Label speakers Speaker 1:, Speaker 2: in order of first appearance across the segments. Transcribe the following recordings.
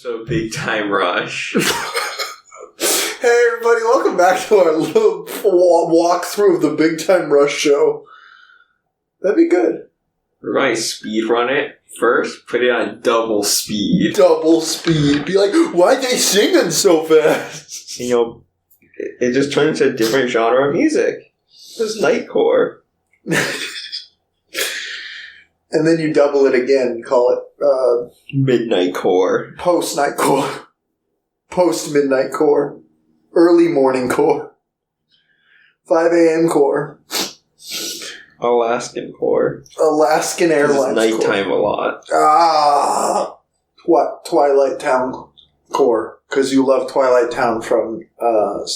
Speaker 1: So Big Time Rush.
Speaker 2: Hey everybody, welcome back to our little walkthrough of the Big Time Rush show. That'd be good.
Speaker 1: We're going to speedrun it first, put it on double speed.
Speaker 2: Double speed. Be like, why they singing so fast?
Speaker 1: You know, it just turns into a different genre of music. It's nightcore.
Speaker 2: And then you double it again, call it
Speaker 1: Midnight core.
Speaker 2: Post-night core. Post-midnight core. Early morning core. 5 a.m. core.
Speaker 1: Alaskan core.
Speaker 2: Alaskan Airlines
Speaker 1: core. It's nighttime a lot.
Speaker 2: What? Twilight Town core. Because you love Twilight Town from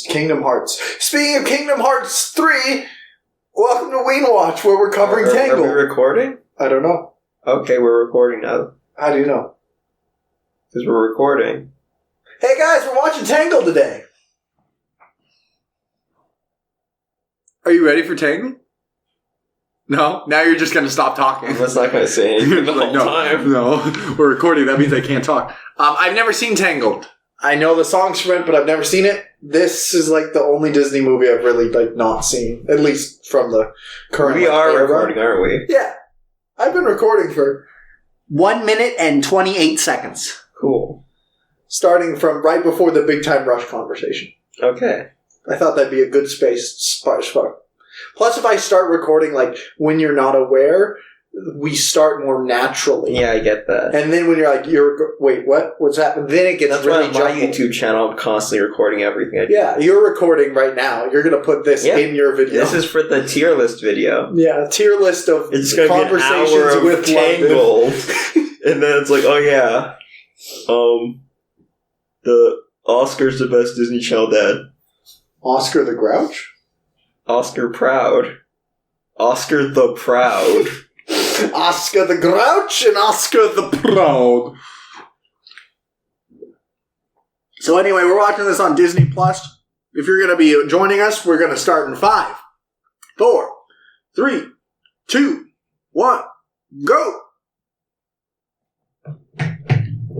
Speaker 2: Kingdom Hearts. Speaking of Kingdom Hearts 3, welcome to Ween Watch, where we're covering Tangled.
Speaker 1: Are we recording?
Speaker 2: I don't know.
Speaker 1: Okay, we're recording now.
Speaker 2: How do you know?
Speaker 1: Because we're recording.
Speaker 2: Hey guys, we're watching Tangled today.
Speaker 3: Are you ready for Tangled? No? Now you're just going to stop talking.
Speaker 1: I'm just not going to say anything the whole time.
Speaker 3: No, we're recording. That means I can't talk. I've never seen Tangled.
Speaker 2: I know the songs from it, but I've never seen it. This is like the only Disney movie I've really not seen, at least from the current.
Speaker 1: We are recording, aren't we?
Speaker 2: Yeah, I've been recording for
Speaker 3: 1 minute and 28 seconds.
Speaker 1: Cool.
Speaker 2: Starting from right before the Big Time Rush conversation.
Speaker 1: Okay.
Speaker 2: I thought that'd be a good space. Plus, if I start recording like when you're not aware, we start more naturally.
Speaker 1: Yeah, I get that.
Speaker 2: And then when you're like, wait, what? What's happening? Then it gets
Speaker 1: That's
Speaker 2: really
Speaker 1: why on my
Speaker 2: jumbled.
Speaker 1: YouTube channel, I'm constantly recording everything I do.
Speaker 2: Yeah, you're recording right now. You're going to put this in your video.
Speaker 1: This is for the tier list video.
Speaker 2: Yeah, tier list of
Speaker 1: it's gonna
Speaker 2: conversations
Speaker 1: be an hour
Speaker 2: with
Speaker 1: of Tangled. And then it's like, oh yeah, the Oscar's the best Disney Channel dad.
Speaker 2: Oscar the Grouch?
Speaker 1: Oscar Proud. Oscar the Proud.
Speaker 2: Oscar the Grouch and Oscar the Proud. So anyway, we're watching this on Disney Plus. If you're going to be joining us, we're going to start in 5, 4, 3, 2, 1, go!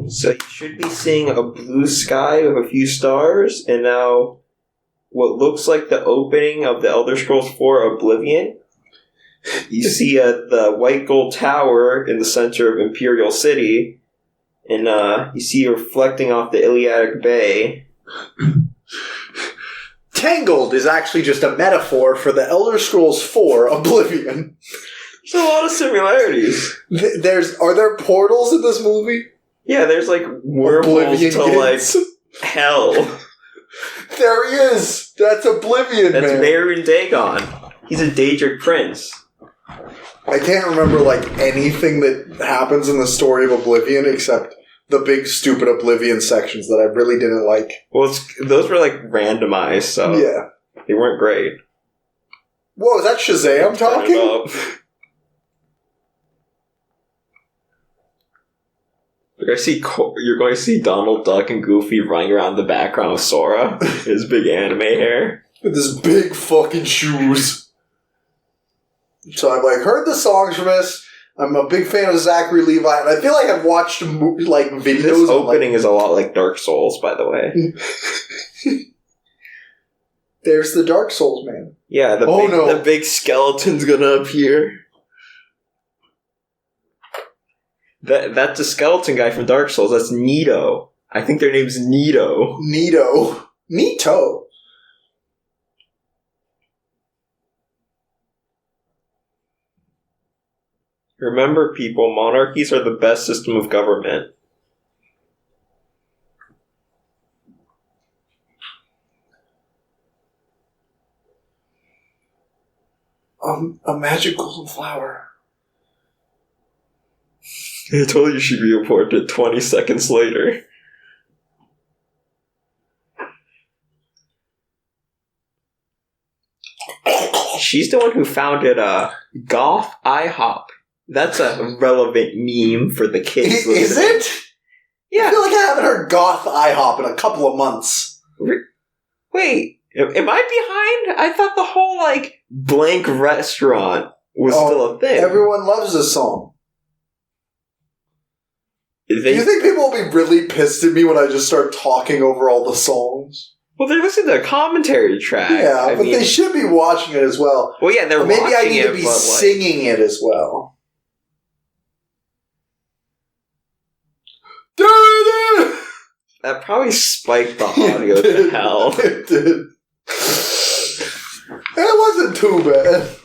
Speaker 1: So you should be seeing a blue sky with a few stars, and now what looks like the opening of the Elder Scrolls 4 Oblivion. You see the white gold tower in the center of Imperial City, and you see reflecting off the Iliadic Bay.
Speaker 2: Tangled is actually just a metaphor for the Elder Scrolls 4 Oblivion.
Speaker 1: There's a lot of similarities.
Speaker 2: Are there portals in this movie?
Speaker 1: Yeah, there's like wormholes to
Speaker 2: gates.
Speaker 1: like hell.
Speaker 2: There he is. That's Oblivion,
Speaker 1: That's
Speaker 2: man.
Speaker 1: Marin Dagon. He's a Daedric prince.
Speaker 2: I can't remember like anything that happens in the story of Oblivion except the big stupid Oblivion sections that I really didn't like.
Speaker 1: Well, those were like randomized, so
Speaker 2: yeah,
Speaker 1: they weren't great.
Speaker 2: Whoa, is that Shazam talking?
Speaker 1: You're going to see Donald Duck and Goofy running around the background of Sora, his big anime hair.
Speaker 2: With his big fucking shoes. So I've like heard the songs from this. I'm a big fan of Zachary Levi, and I feel like I've watched like videos.
Speaker 1: This opening is a lot like Dark Souls, by the way.
Speaker 2: There's the Dark Souls man.
Speaker 1: Yeah, the big skeleton's gonna appear. That's a skeleton guy from Dark Souls. That's Nito. I think their name's Nito.
Speaker 2: Nito.
Speaker 1: Remember, people, monarchies are the best system of government.
Speaker 2: A magic golden flower.
Speaker 1: I told you she'd be reported 20 seconds later. She's the one who founded Goth IHOP. That's a relevant meme for the kids.
Speaker 2: Is it?
Speaker 1: Yeah.
Speaker 2: I feel like I haven't heard Goth IHOP in a couple of months.
Speaker 1: Wait, am I behind? I thought the whole, like, blank restaurant was still a thing.
Speaker 2: Everyone loves this song. Do you think people will be really pissed at me when I just start talking over all the songs?
Speaker 1: Well, they're listening to a commentary track.
Speaker 2: Yeah, but they should be watching it as well.
Speaker 1: Well, yeah, they're
Speaker 2: maybe
Speaker 1: watching
Speaker 2: I need
Speaker 1: it,
Speaker 2: to be
Speaker 1: but,
Speaker 2: singing it as well.
Speaker 1: That probably spiked the audio to hell.
Speaker 2: It did. It wasn't too bad.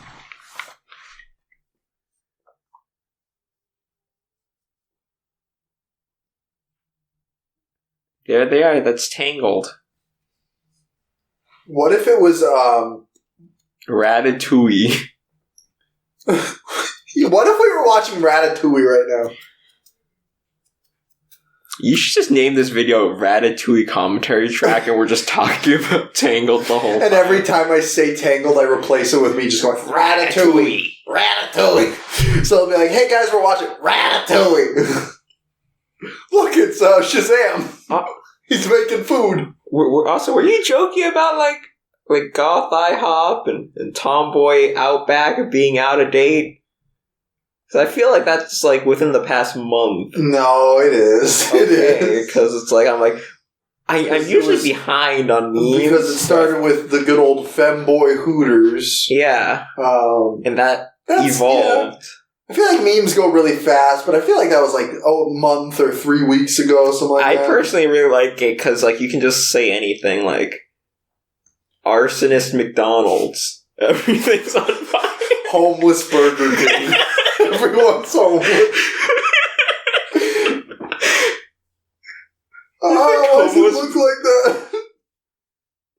Speaker 1: There they are. That's Tangled.
Speaker 2: What if it was,
Speaker 1: Ratatouille.
Speaker 2: What if we were watching Ratatouille right now?
Speaker 1: You should just name this video Ratatouille commentary track and we're just talking about Tangled the whole time.
Speaker 2: And every time I say Tangled, I replace it with me just going, Ratatouille! Ratatouille! So I'll be like, hey guys, we're watching Ratatouille! Look, it's Shazam! He's making food!
Speaker 1: Were you joking about, like Goth IHOP and Tomboy Outback being out of date? Because I feel like that's, like, within the past month.
Speaker 2: No, it is. It is.
Speaker 1: Because it's like, I'm usually behind on memes.
Speaker 2: Because it started with the good old femboy Hooters.
Speaker 1: Yeah. And that evolved.
Speaker 2: Yeah. I feel like memes go really fast, but I feel like that was like a month or 3 weeks ago, something like that.
Speaker 1: I personally really like it because, like, you can just say anything, like, arsonist McDonald's. Everything's on fire.
Speaker 2: Homeless Burger King. Everyone's homeless. Why does it look like that?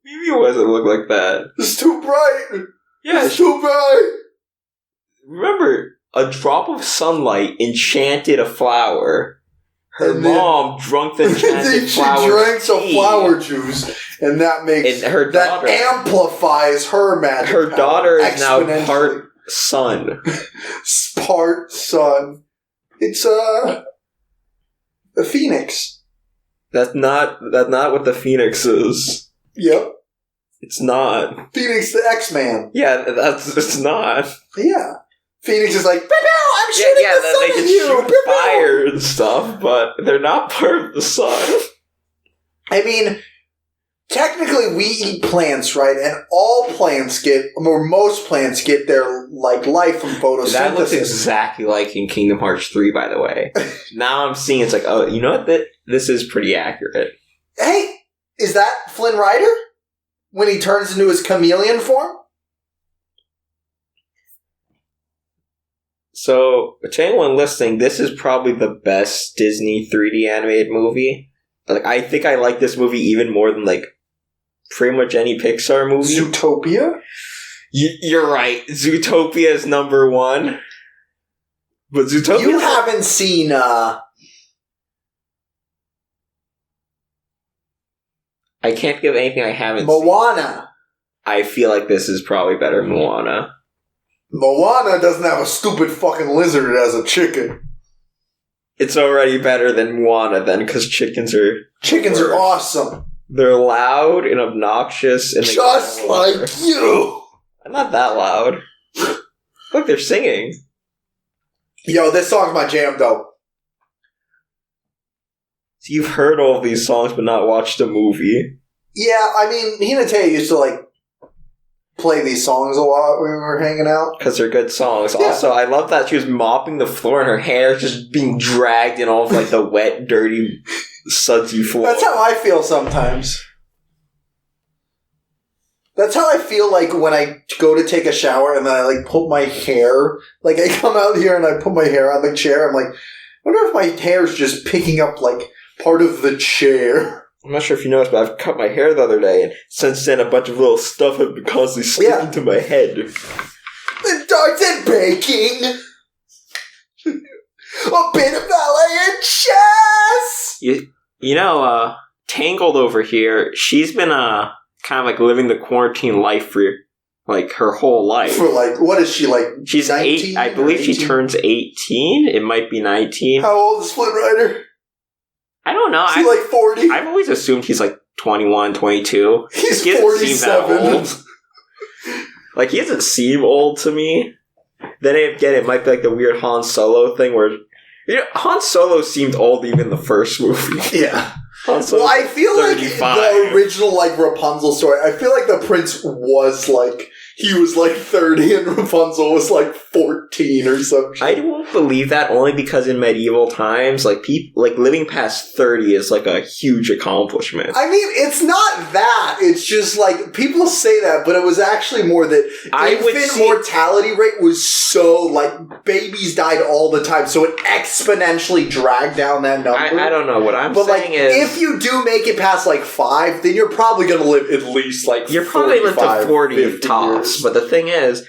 Speaker 1: Maybe it doesn't look like that.
Speaker 2: It's too bright.
Speaker 1: Yeah,
Speaker 2: it's too bright.
Speaker 1: Remember, a drop of sunlight enchanted a flower. Her mom drunk the enchanted flower. She drank
Speaker 2: some flower juice, and that makes
Speaker 1: and her daughter,
Speaker 2: that amplifies her magic.
Speaker 1: Her daughter is now part sun.
Speaker 2: Part sun. It's a phoenix.
Speaker 1: That's not what the phoenix is.
Speaker 2: Yep.
Speaker 1: It's not.
Speaker 2: Phoenix the X-Man.
Speaker 1: Yeah, it's not.
Speaker 2: Yeah. Phoenix is like, I'm shooting the sun
Speaker 1: they can shoot fire and stuff, but they're not part of the sun.
Speaker 2: I mean, technically we eat plants, right? And all plants or most plants get their, like, life from photosynthesis.
Speaker 1: That looks exactly like in Kingdom Hearts 3, by the way. Now I'm seeing it's like, oh, you know what? This is pretty accurate.
Speaker 2: Hey, is that Flynn Rider? When he turns into his chameleon form?
Speaker 1: So, to anyone listening, this is probably the best Disney 3D animated movie. Like, I think I like this movie even more than, like, pretty much any Pixar movie.
Speaker 2: Zootopia?
Speaker 1: You're right. Zootopia is number one. But Zootopia...
Speaker 2: You haven't seen,
Speaker 1: I can't give anything I haven't
Speaker 2: Moana.
Speaker 1: seen. I feel like this is probably better than Moana.
Speaker 2: Moana doesn't have a stupid fucking lizard as a chicken.
Speaker 1: It's already better than Moana then, because chickens are...
Speaker 2: Chickens are awesome.
Speaker 1: They're loud and obnoxious. And
Speaker 2: just like you!
Speaker 1: I'm not that loud. Look, they're singing.
Speaker 2: Yo, this song's my jam, though.
Speaker 1: So you've heard all of these songs but not watched the movie.
Speaker 2: Yeah, I mean, Hinata used to, like, play these songs a lot when we were hanging out.
Speaker 1: Because they're good songs.
Speaker 2: Yeah.
Speaker 1: Also, I love that she was mopping the floor and her hair just being dragged in all of, like, the wet, dirty, sudsy floor.
Speaker 2: That's how I feel sometimes. That's how I feel like when I go to take a shower and then I, like, put my hair... Like, I come out here and I put my hair on the chair. I'm like, I wonder if my hair's just picking up, like, part of the chair.
Speaker 1: I'm not sure if you noticed, but I've cut my hair the other day, and since then a bunch of little stuff have been constantly sticking to my head.
Speaker 2: It starts at baking. A bit of ballet and chess.
Speaker 1: You know, Tangled over here, she's been kind of like living the quarantine life for like her whole life.
Speaker 2: For like, what is she, like?
Speaker 1: She's 19. I believe she turns 18. It might be 19.
Speaker 2: How old is Flynn Rider?
Speaker 1: I don't know.
Speaker 2: Is he like 40?
Speaker 1: I've always assumed he's like 21, 22.
Speaker 2: He's
Speaker 1: he
Speaker 2: 47.
Speaker 1: Like, he doesn't seem old to me. Then again, it might be like the weird Han Solo thing where Han Solo seemed old even in the first movie.
Speaker 2: Yeah.
Speaker 1: Han Solo
Speaker 2: Well, I feel
Speaker 1: 35.
Speaker 2: like the original, like, Rapunzel story, I feel like the prince was, like, he was, like, 30 and Rapunzel was, like, 14 or something.
Speaker 1: I won't believe that only because in medieval times, like, people, like, living past 30 is, like, a huge accomplishment.
Speaker 2: I mean, it's not that. It's just, like, people say that, but it was actually more that infant mortality rate was so, like, babies died all the time, so it exponentially dragged down that number.
Speaker 1: I don't know. What I'm saying is...
Speaker 2: if you do make it past, like, 5, then you're probably going to live at least, like,
Speaker 1: you're probably live to 40 tops.
Speaker 2: Years.
Speaker 1: But the thing is,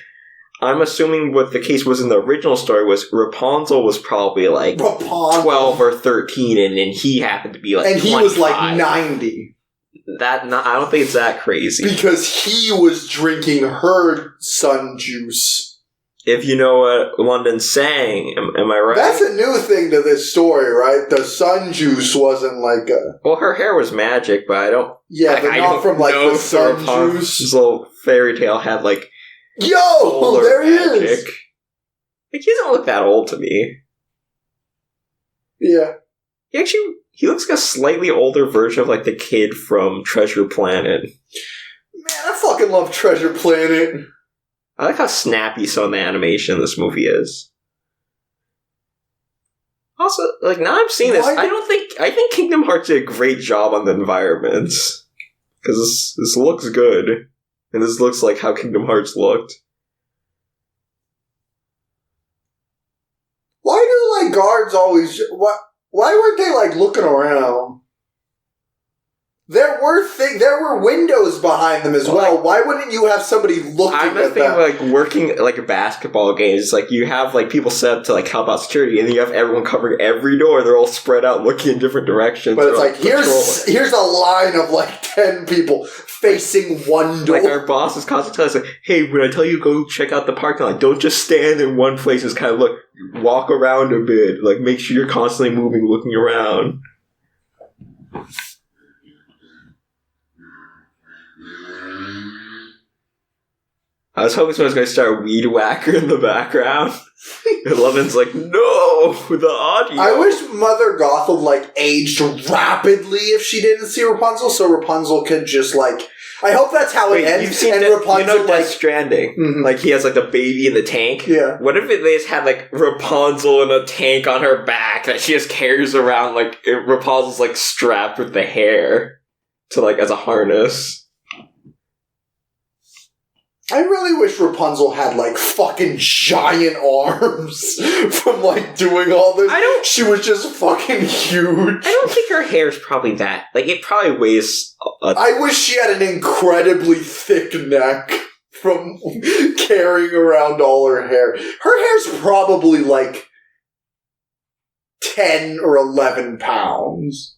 Speaker 1: I'm assuming what the case was in the original story was Rapunzel was probably like 12 or 13, and he happened to be like 25.
Speaker 2: And he was like 90.
Speaker 1: I don't think it's that crazy.
Speaker 2: Because he was drinking her sun juice.
Speaker 1: If you know what London's saying, am I right?
Speaker 2: That's a new thing to this story, right? The sun juice wasn't like a...
Speaker 1: Well, her hair was magic, but I don't...
Speaker 2: Yeah, but not from like the sun juice.
Speaker 1: This little fairy tale had like...
Speaker 2: Yo! There he is!
Speaker 1: Like, he doesn't look that old to me.
Speaker 2: Yeah.
Speaker 1: He looks like a slightly older version of like the kid from Treasure Planet.
Speaker 2: Man, I fucking love Treasure Planet.
Speaker 1: I like how snappy some of the animation in this movie is. Also, like, now I'm seeing this, I think Kingdom Hearts did a great job on the environments. Because this looks good. And this looks like how Kingdom Hearts looked.
Speaker 2: Why do, like, guards always... Why weren't they, like, looking around? There were windows behind them as well. Why wouldn't you have somebody looking at them? I'm thinking
Speaker 1: like working like a basketball game. It's like you have like people set up to like help out security, and then you have everyone covering every door. They're all spread out looking in different directions.
Speaker 2: But it's like here's a line of like 10 people facing one door.
Speaker 1: Like our boss is constantly telling us, like, "Hey, when I tell you go check out the parking lot, don't just stand in one place. Just kind of walk around a bit. Like make sure you're constantly moving, looking around." I was hoping someone was going to start Weed Whacker in the background. And Levin's like, no, the audio.
Speaker 2: I wish Mother Gothel, like, aged rapidly if she didn't see Rapunzel, so Rapunzel could just, like... I hope that's how it ends.
Speaker 1: You've seen
Speaker 2: Rapunzel,
Speaker 1: you know Death Stranding?
Speaker 2: Mm-hmm.
Speaker 1: Like, he has, like, the baby in the tank?
Speaker 2: Yeah.
Speaker 1: What if they just had, like, Rapunzel in a tank on her back that she just carries around, like, Rapunzel's, like, strapped with the hair to, like, as a harness?
Speaker 2: I really wish Rapunzel had, like, fucking giant arms from, like, doing all this. She was just fucking huge.
Speaker 1: I don't think her hair's probably that. Like, it probably weighs...
Speaker 2: I wish she had an incredibly thick neck from carrying around all her hair. Her hair's probably, like, 10 or 11 pounds.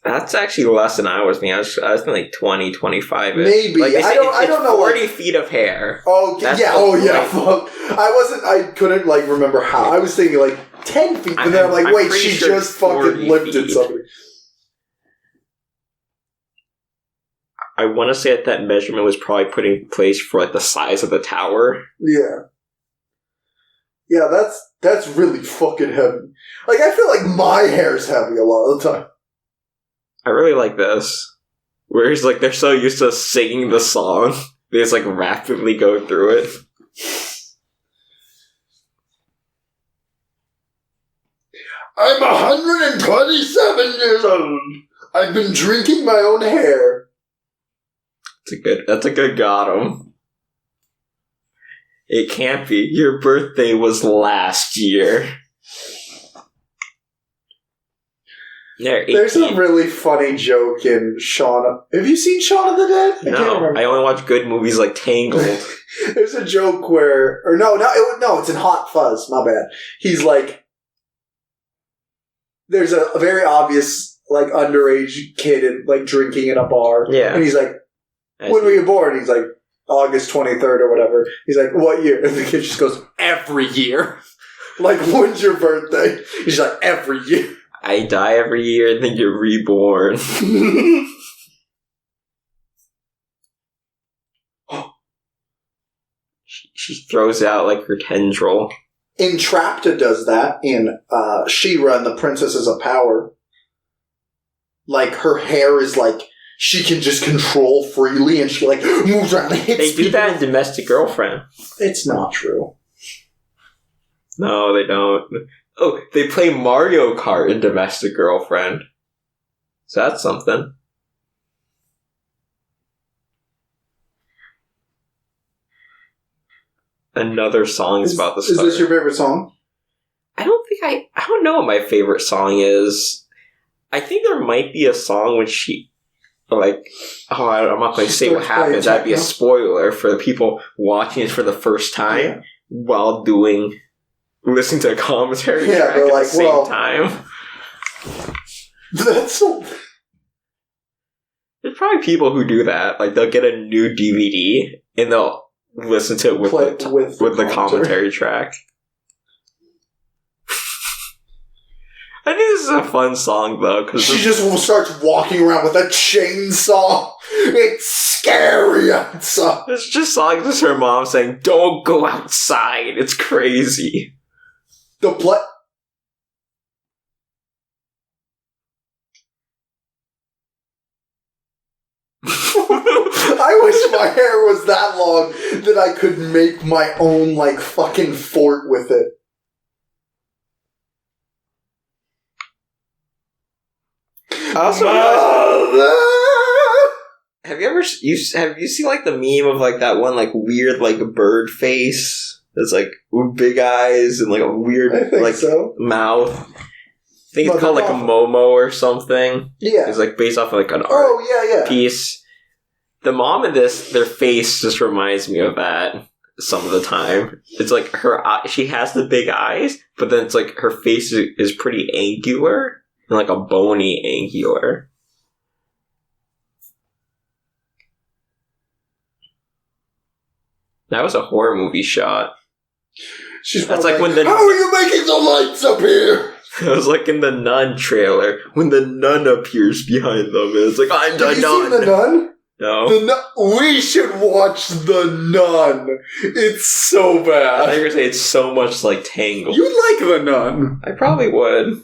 Speaker 1: That's actually less than I was thinking. I was thinking like 20, 25.
Speaker 2: Maybe.
Speaker 1: Like
Speaker 2: I don't know.
Speaker 1: 40 feet of hair.
Speaker 2: Oh, yeah. Fuck. I couldn't, like, remember how. I was thinking, like, 10 feet. And then I'm like, wait, she sure just fucking lifted something.
Speaker 1: I want to say that measurement was probably put in place for, like, the size of the tower.
Speaker 2: Yeah. Yeah, that's really fucking heavy. Like, I feel like my hair's heavy a lot of the time.
Speaker 1: I really like this. Where he's like, they're so used to singing the song, they just like rapidly go through it.
Speaker 2: I'm 127 years old. I've been drinking my own hair.
Speaker 1: That's a good got him. It can't be. Your birthday was last year.
Speaker 2: There's a really funny joke in Shaun. Have you seen Shaun of the Dead?
Speaker 1: No, I only watch good movies like Tangled.
Speaker 2: There's a joke where, it's in Hot Fuzz. My bad. He's like, there's a very obvious like underage kid like drinking in a bar.
Speaker 1: Yeah,
Speaker 2: and he's like, "When were you born?" He's like, "August 23rd or whatever." He's like, "What year?" And the kid just goes, "Every year." Like, when's your birthday? He's like, "Every year."
Speaker 1: I die every year and then you're reborn. She throws out like her tendril.
Speaker 2: Entrapta does that in She-Ra and the Princesses of Power. Like, her hair is like, she can just control freely, and she, like, moves around and hits
Speaker 1: They do
Speaker 2: people.
Speaker 1: that in Domestic Girlfriend.
Speaker 2: It's not true.
Speaker 1: No, they don't. Oh, they play Mario Kart in Domestic Girlfriend. So that's something. Another song is about the
Speaker 2: Is
Speaker 1: star.
Speaker 2: this your favorite song?
Speaker 1: I don't know what my favorite song is. I think there might be a song when she, like, I'm not going to say what happens. That'd be a spoiler for the people watching it for the first time while listening to a commentary track at the same time.
Speaker 2: That's so...
Speaker 1: There's probably people who do that. Like, they'll get a new DVD and they'll listen to it with the commentary track. I think this is a fun song, though. Cause
Speaker 2: she just starts walking around with a chainsaw. It's scary outside.
Speaker 1: It's just songs with her mom saying, "Don't go outside. It's crazy."
Speaker 2: I wish my hair was that long that I could make my own, like, fucking fort with it.
Speaker 1: Also, have you seen like the meme of like that one like weird like bird face that's like big eyes and like a weird like mouth? I think it's called like a Momo or something. Yeah, it's like based off of like an art piece. The mom in this, their face just reminds me of that some of the time. It's like she has the big eyes, but then it's like her face is pretty angular. And like a bony angular. That was a horror movie shot.
Speaker 2: That's like when how are you making the lights appear?
Speaker 1: It was like in the Nun trailer when the nun appears behind them. And it's like, I'm the Nun. Have you
Speaker 2: seen the Nun?
Speaker 1: No.
Speaker 2: We should watch the Nun. It's so bad.
Speaker 1: I thought you were going to say it's so much like Tangled.
Speaker 2: You'd like the Nun.
Speaker 1: I probably would.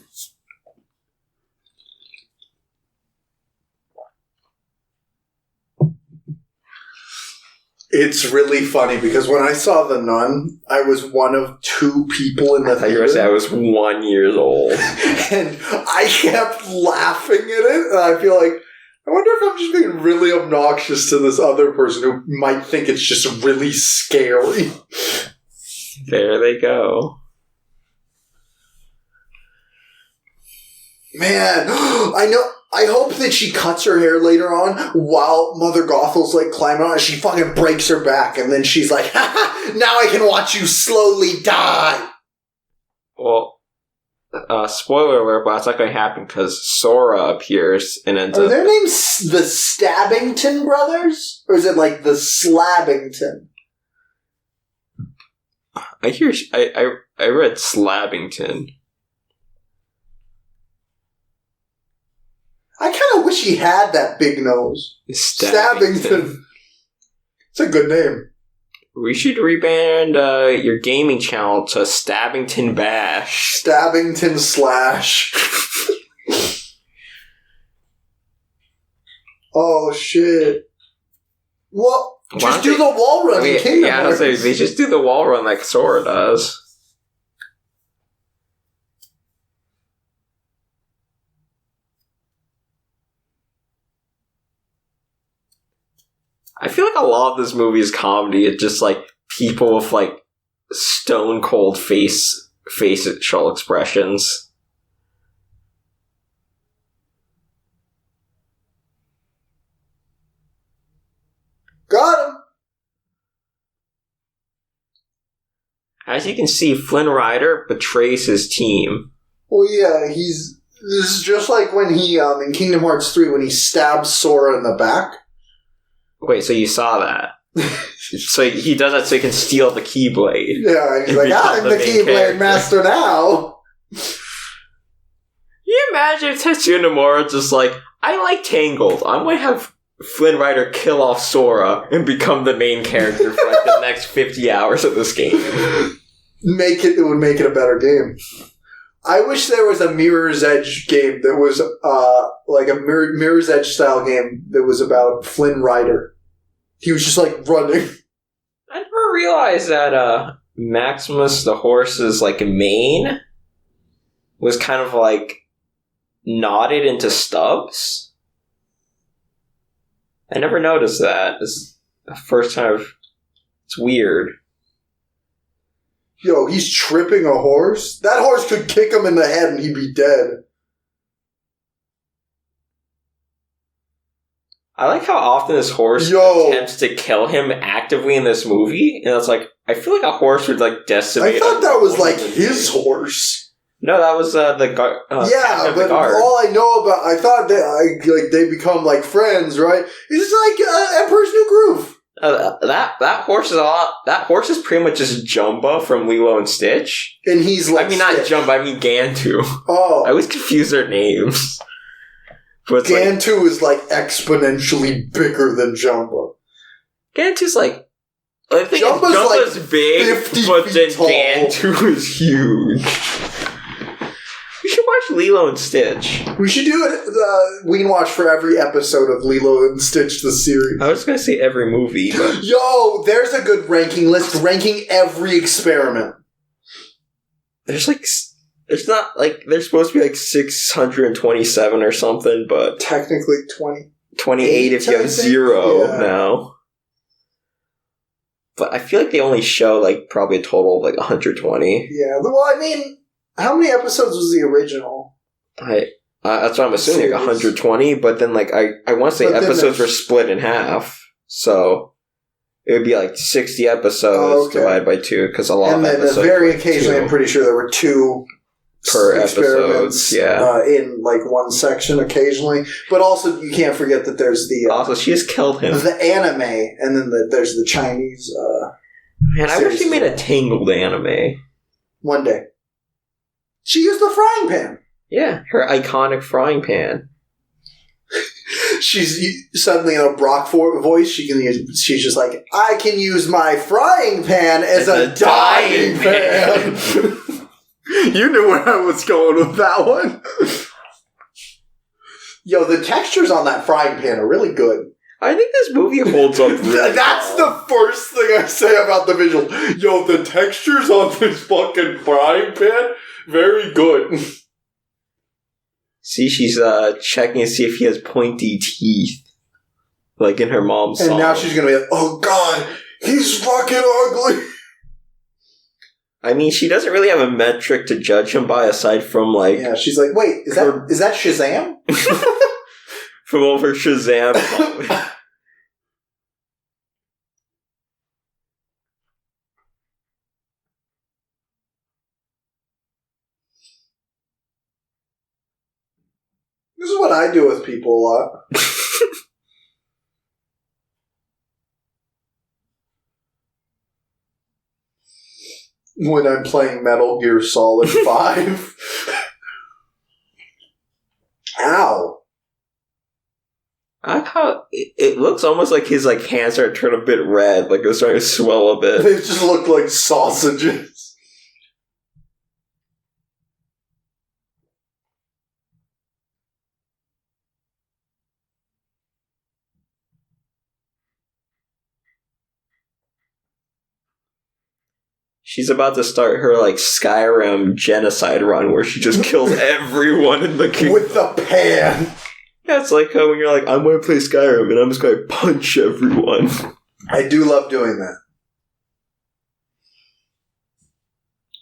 Speaker 2: It's really funny because when I saw The Nun, I was one of two people in the theater.
Speaker 1: You were saying I was 1 year old.
Speaker 2: And I kept laughing at it, and I feel like, I wonder if I'm just being really obnoxious to this other person who might think it's just really scary.
Speaker 1: There they go.
Speaker 2: Man, I hope that she cuts her hair later on while Mother Gothel's like climbing on and she fucking breaks her back and then she's like, ha, now I can watch you slowly die.
Speaker 1: Well, spoiler alert, but that's not going to happen because Sora appears and ends up...
Speaker 2: Are their names the Stabbington brothers? Or is it like the Slabbington?
Speaker 1: I read Slabbington.
Speaker 2: I kind of wish he had that big nose. Stabbington. It's a good name.
Speaker 1: We should rebrand your gaming channel to Stabbington Bash.
Speaker 2: Stabbington Slash. Oh, shit. Well, just do the wall run in Kingdom Hearts.
Speaker 1: Yeah, they just do the wall run like Sora does. I feel like a lot of this movie is comedy. It's just like people with like stone cold facial expressions.
Speaker 2: Got him.
Speaker 1: As you can see, Flynn Rider betrays his team.
Speaker 2: Well, yeah, this is just like when he, in Kingdom Hearts 3, when he stabs Sora in the back.
Speaker 1: Wait, so you saw that? So he does that so he can steal the Keyblade.
Speaker 2: Yeah, and he's like, I'm the Keyblade master now.
Speaker 1: Can you imagine if Tetsuya Nomura just like, I like Tangled. I'm going to have Flynn Rider kill off Sora and become the main character for like the next 50 hours of this game.
Speaker 2: it would make it a better game. I wish there was a Mirror's Edge game that was like a Mirror's Edge style game that was about Flynn Rider. He was just like running.
Speaker 1: I never realized that Maximus the horse's like mane was kind of like knotted into stubs. I never noticed that. It's the first time. It's weird.
Speaker 2: Yo, he's tripping a horse? That horse could kick him in the head and he'd be dead.
Speaker 1: I like how often this horse attempts to kill him actively in this movie. And it's like, I feel like a horse would like decimate.
Speaker 2: I thought that was like his horse.
Speaker 1: No, that was the guard.
Speaker 2: Yeah, but all I know about, I thought that they become like friends, right? It's like Emperor's New Groove.
Speaker 1: That horse is a lot. That horse is pretty much just Jumba from Lilo and Stitch,
Speaker 2: and he's like.
Speaker 1: I mean, not Jumba. I mean Gantu.
Speaker 2: Oh,
Speaker 1: I always confuse their names.
Speaker 2: But Gantu is like exponentially bigger than Jumba.
Speaker 1: Gantu's like. I think
Speaker 2: Jumba's
Speaker 1: like big,
Speaker 2: 50
Speaker 1: but then
Speaker 2: feet tall.
Speaker 1: Gantu is huge. We should watch Lilo and Stitch.
Speaker 2: We should do it. Ween watch for every episode of Lilo and Stitch, the series.
Speaker 1: I was going to say every movie. But...
Speaker 2: Yo, there's a good ranking list. Ranking every experiment.
Speaker 1: There's not like, there's supposed to be like 627 or something, but...
Speaker 2: Technically
Speaker 1: 28 if you have 0 now. But I feel like they only show like probably a total of like 120.
Speaker 2: Yeah, well, I mean... How many episodes was the original?
Speaker 1: That's what I'm assuming, like 120, but then like I want to say episodes were split in half, so it would be like 60 episodes divided by 2, because a lot of episodes. And then
Speaker 2: very occasionally, I'm pretty sure there were 2
Speaker 1: per episode,
Speaker 2: in like one section occasionally. But also, you can't forget that there's the...
Speaker 1: also, she has killed him.
Speaker 2: The anime, and then there's the Chinese
Speaker 1: Man, I wish she made a Tangled anime.
Speaker 2: One day. She used the frying pan.
Speaker 1: Yeah, her iconic frying pan.
Speaker 2: She's suddenly in a Brock voice. She's just like, I can use my frying pan as a dyeing pan.
Speaker 3: You knew where I was going with that one.
Speaker 2: Yo, the textures on that frying pan are really good.
Speaker 1: I think this movie holds up really
Speaker 2: That's the first thing I say about the visual. Yo, the textures on this fucking frying pan, very good.
Speaker 1: See, she's checking to see if he has pointy teeth. Like in her mom's song.
Speaker 2: And now she's gonna be like, oh god, he's fucking ugly.
Speaker 1: I mean, she doesn't really have a metric to judge him by aside from like...
Speaker 2: Yeah, she's like, wait, is that Shazam?
Speaker 1: From over Shazam.
Speaker 2: This is what I do with people a lot. When I'm playing Metal Gear Solid 5. Ow.
Speaker 1: I like how it looks almost like his like hands are turned a bit red, like they're starting to swell a bit.
Speaker 2: They just look like sausages.
Speaker 1: She's about to start her, like, Skyrim genocide run where she just kills everyone in the kingdom.
Speaker 2: With the pan.
Speaker 1: Yeah, it's like when you're like, I'm going to play Skyrim and I'm just going to punch everyone.
Speaker 2: I do love doing that.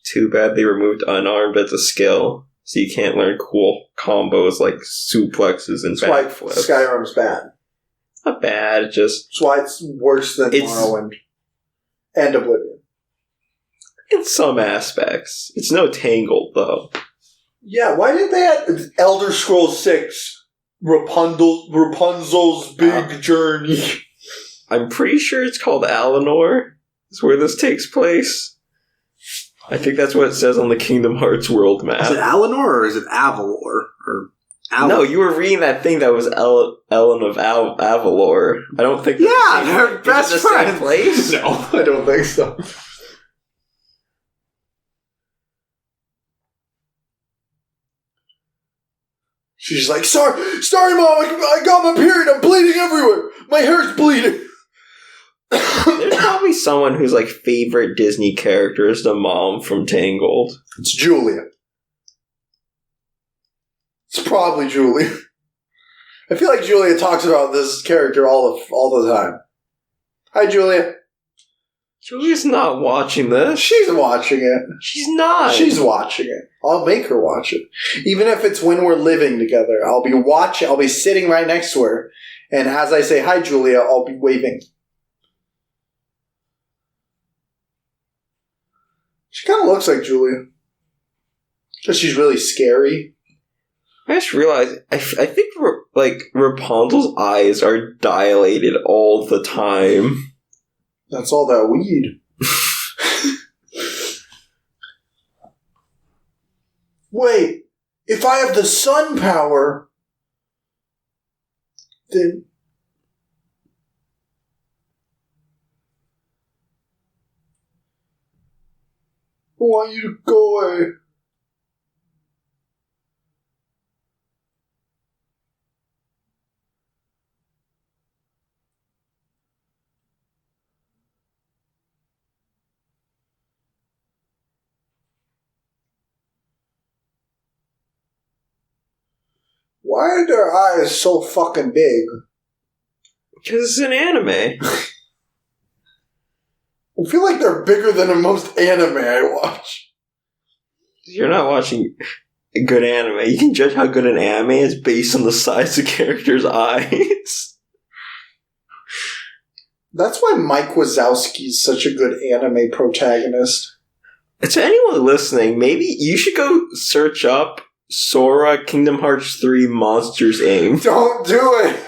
Speaker 1: Too bad they removed unarmed as a skill, so you can't learn cool combos like suplexes and backflips.
Speaker 2: That's why Skyrim's bad.
Speaker 1: Not bad, just...
Speaker 2: That's why it's worse than Morrowind. And Oblivion.
Speaker 1: In some aspects. It's no Tangled, though.
Speaker 2: Yeah, why did they have Elder Scrolls 6, Rapunzel's Big Journey?
Speaker 1: I'm pretty sure it's called Alinor. Is where this takes place. I think that's what it says on the Kingdom Hearts world map.
Speaker 3: Is it Alinor or is it Avalor?
Speaker 1: No, you were reading that thing that was Ellen of Avalor. I don't think...
Speaker 3: Yeah, they're best friends.
Speaker 1: Same place?
Speaker 2: No, I don't think so. She's like, sorry, Mom, I got my period. I'm bleeding everywhere. My hair's bleeding.
Speaker 1: There's probably someone whose like favorite Disney character is the mom from Tangled.
Speaker 2: It's Julia. It's probably Julia. I feel like Julia talks about this character all the time. Hi, Julia.
Speaker 1: Julia's not watching this.
Speaker 2: She's watching it.
Speaker 1: She's not.
Speaker 2: She's watching it. I'll make her watch it. Even if it's when we're living together, I'll be sitting right next to her, and as I say, hi, Julia, I'll be waving. She kind of looks like Julia. Just she's really scary.
Speaker 1: I just realized, I think, like, Rapunzel's eyes are dilated all the time.
Speaker 2: That's all that weed. Wait, if I have the sun power, then... I want you to go away. Why are their eyes so fucking big?
Speaker 1: Because it's an anime.
Speaker 2: I feel like they're bigger than most anime I watch.
Speaker 1: You're not watching a good anime. You can judge how good an anime is based on the size of characters' eyes.
Speaker 2: That's why Mike Wazowski's such a good anime protagonist.
Speaker 1: To anyone listening, maybe you should go search up Sora Kingdom Hearts 3 Monsters, Inc.
Speaker 2: Don't do it!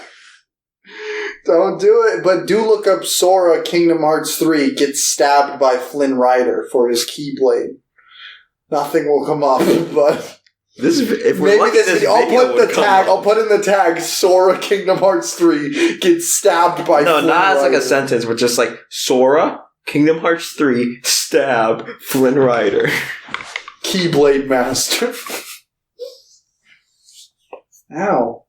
Speaker 2: Don't do it, but do look up Sora Kingdom Hearts 3 gets stabbed by Flynn Rider for his Keyblade. Nothing will come up, but... I'll put in the tag Sora Kingdom Hearts 3 gets stabbed by Flynn Rider.
Speaker 1: No, not as like a sentence, but just like Sora Kingdom Hearts 3 stab Flynn Rider.
Speaker 2: Keyblade Master. Ow.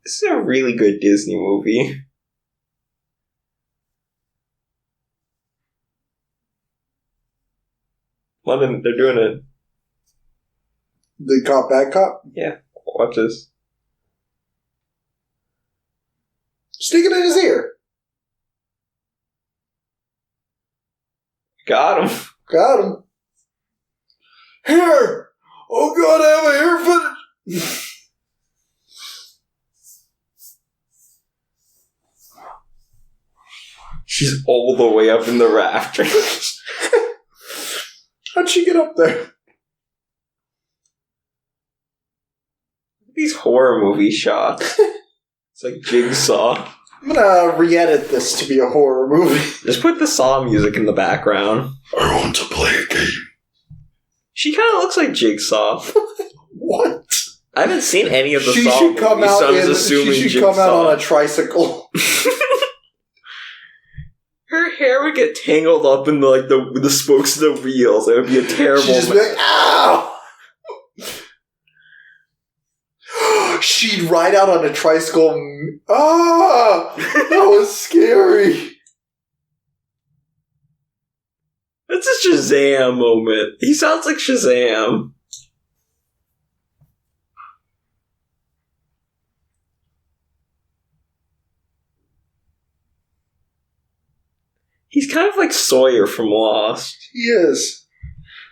Speaker 1: This is a really good Disney movie. London, they're doing it.
Speaker 2: The cop, bad cop?
Speaker 1: Yeah, watch this.
Speaker 2: Stick it in his ear.
Speaker 1: Got him.
Speaker 2: Got him. Here! Oh god, I have a hair fetish!
Speaker 1: She's all the way up in the rafters.
Speaker 2: How'd she get up there?
Speaker 1: These horror movie shots. It's like Jigsaw.
Speaker 2: I'm gonna re-edit this to be a horror movie.
Speaker 1: Just put the Saw music in the background.
Speaker 2: I want to play a game.
Speaker 1: She kind of looks like Jigsaw.
Speaker 2: What?
Speaker 1: I haven't seen any of the
Speaker 2: She
Speaker 1: Saw
Speaker 2: should come
Speaker 1: movies,
Speaker 2: out.
Speaker 1: so I was assuming
Speaker 2: She should
Speaker 1: Jigsaw.
Speaker 2: come out on a tricycle.
Speaker 1: Her hair would get tangled up in the spokes of the wheels. It would be a terrible.
Speaker 2: She'd just be like, ow! She'd ride out on a tricycle. Ah! That was scary.
Speaker 1: That's a Shazam moment. He sounds like Shazam. He's kind of like Sawyer from Lost.
Speaker 2: He is.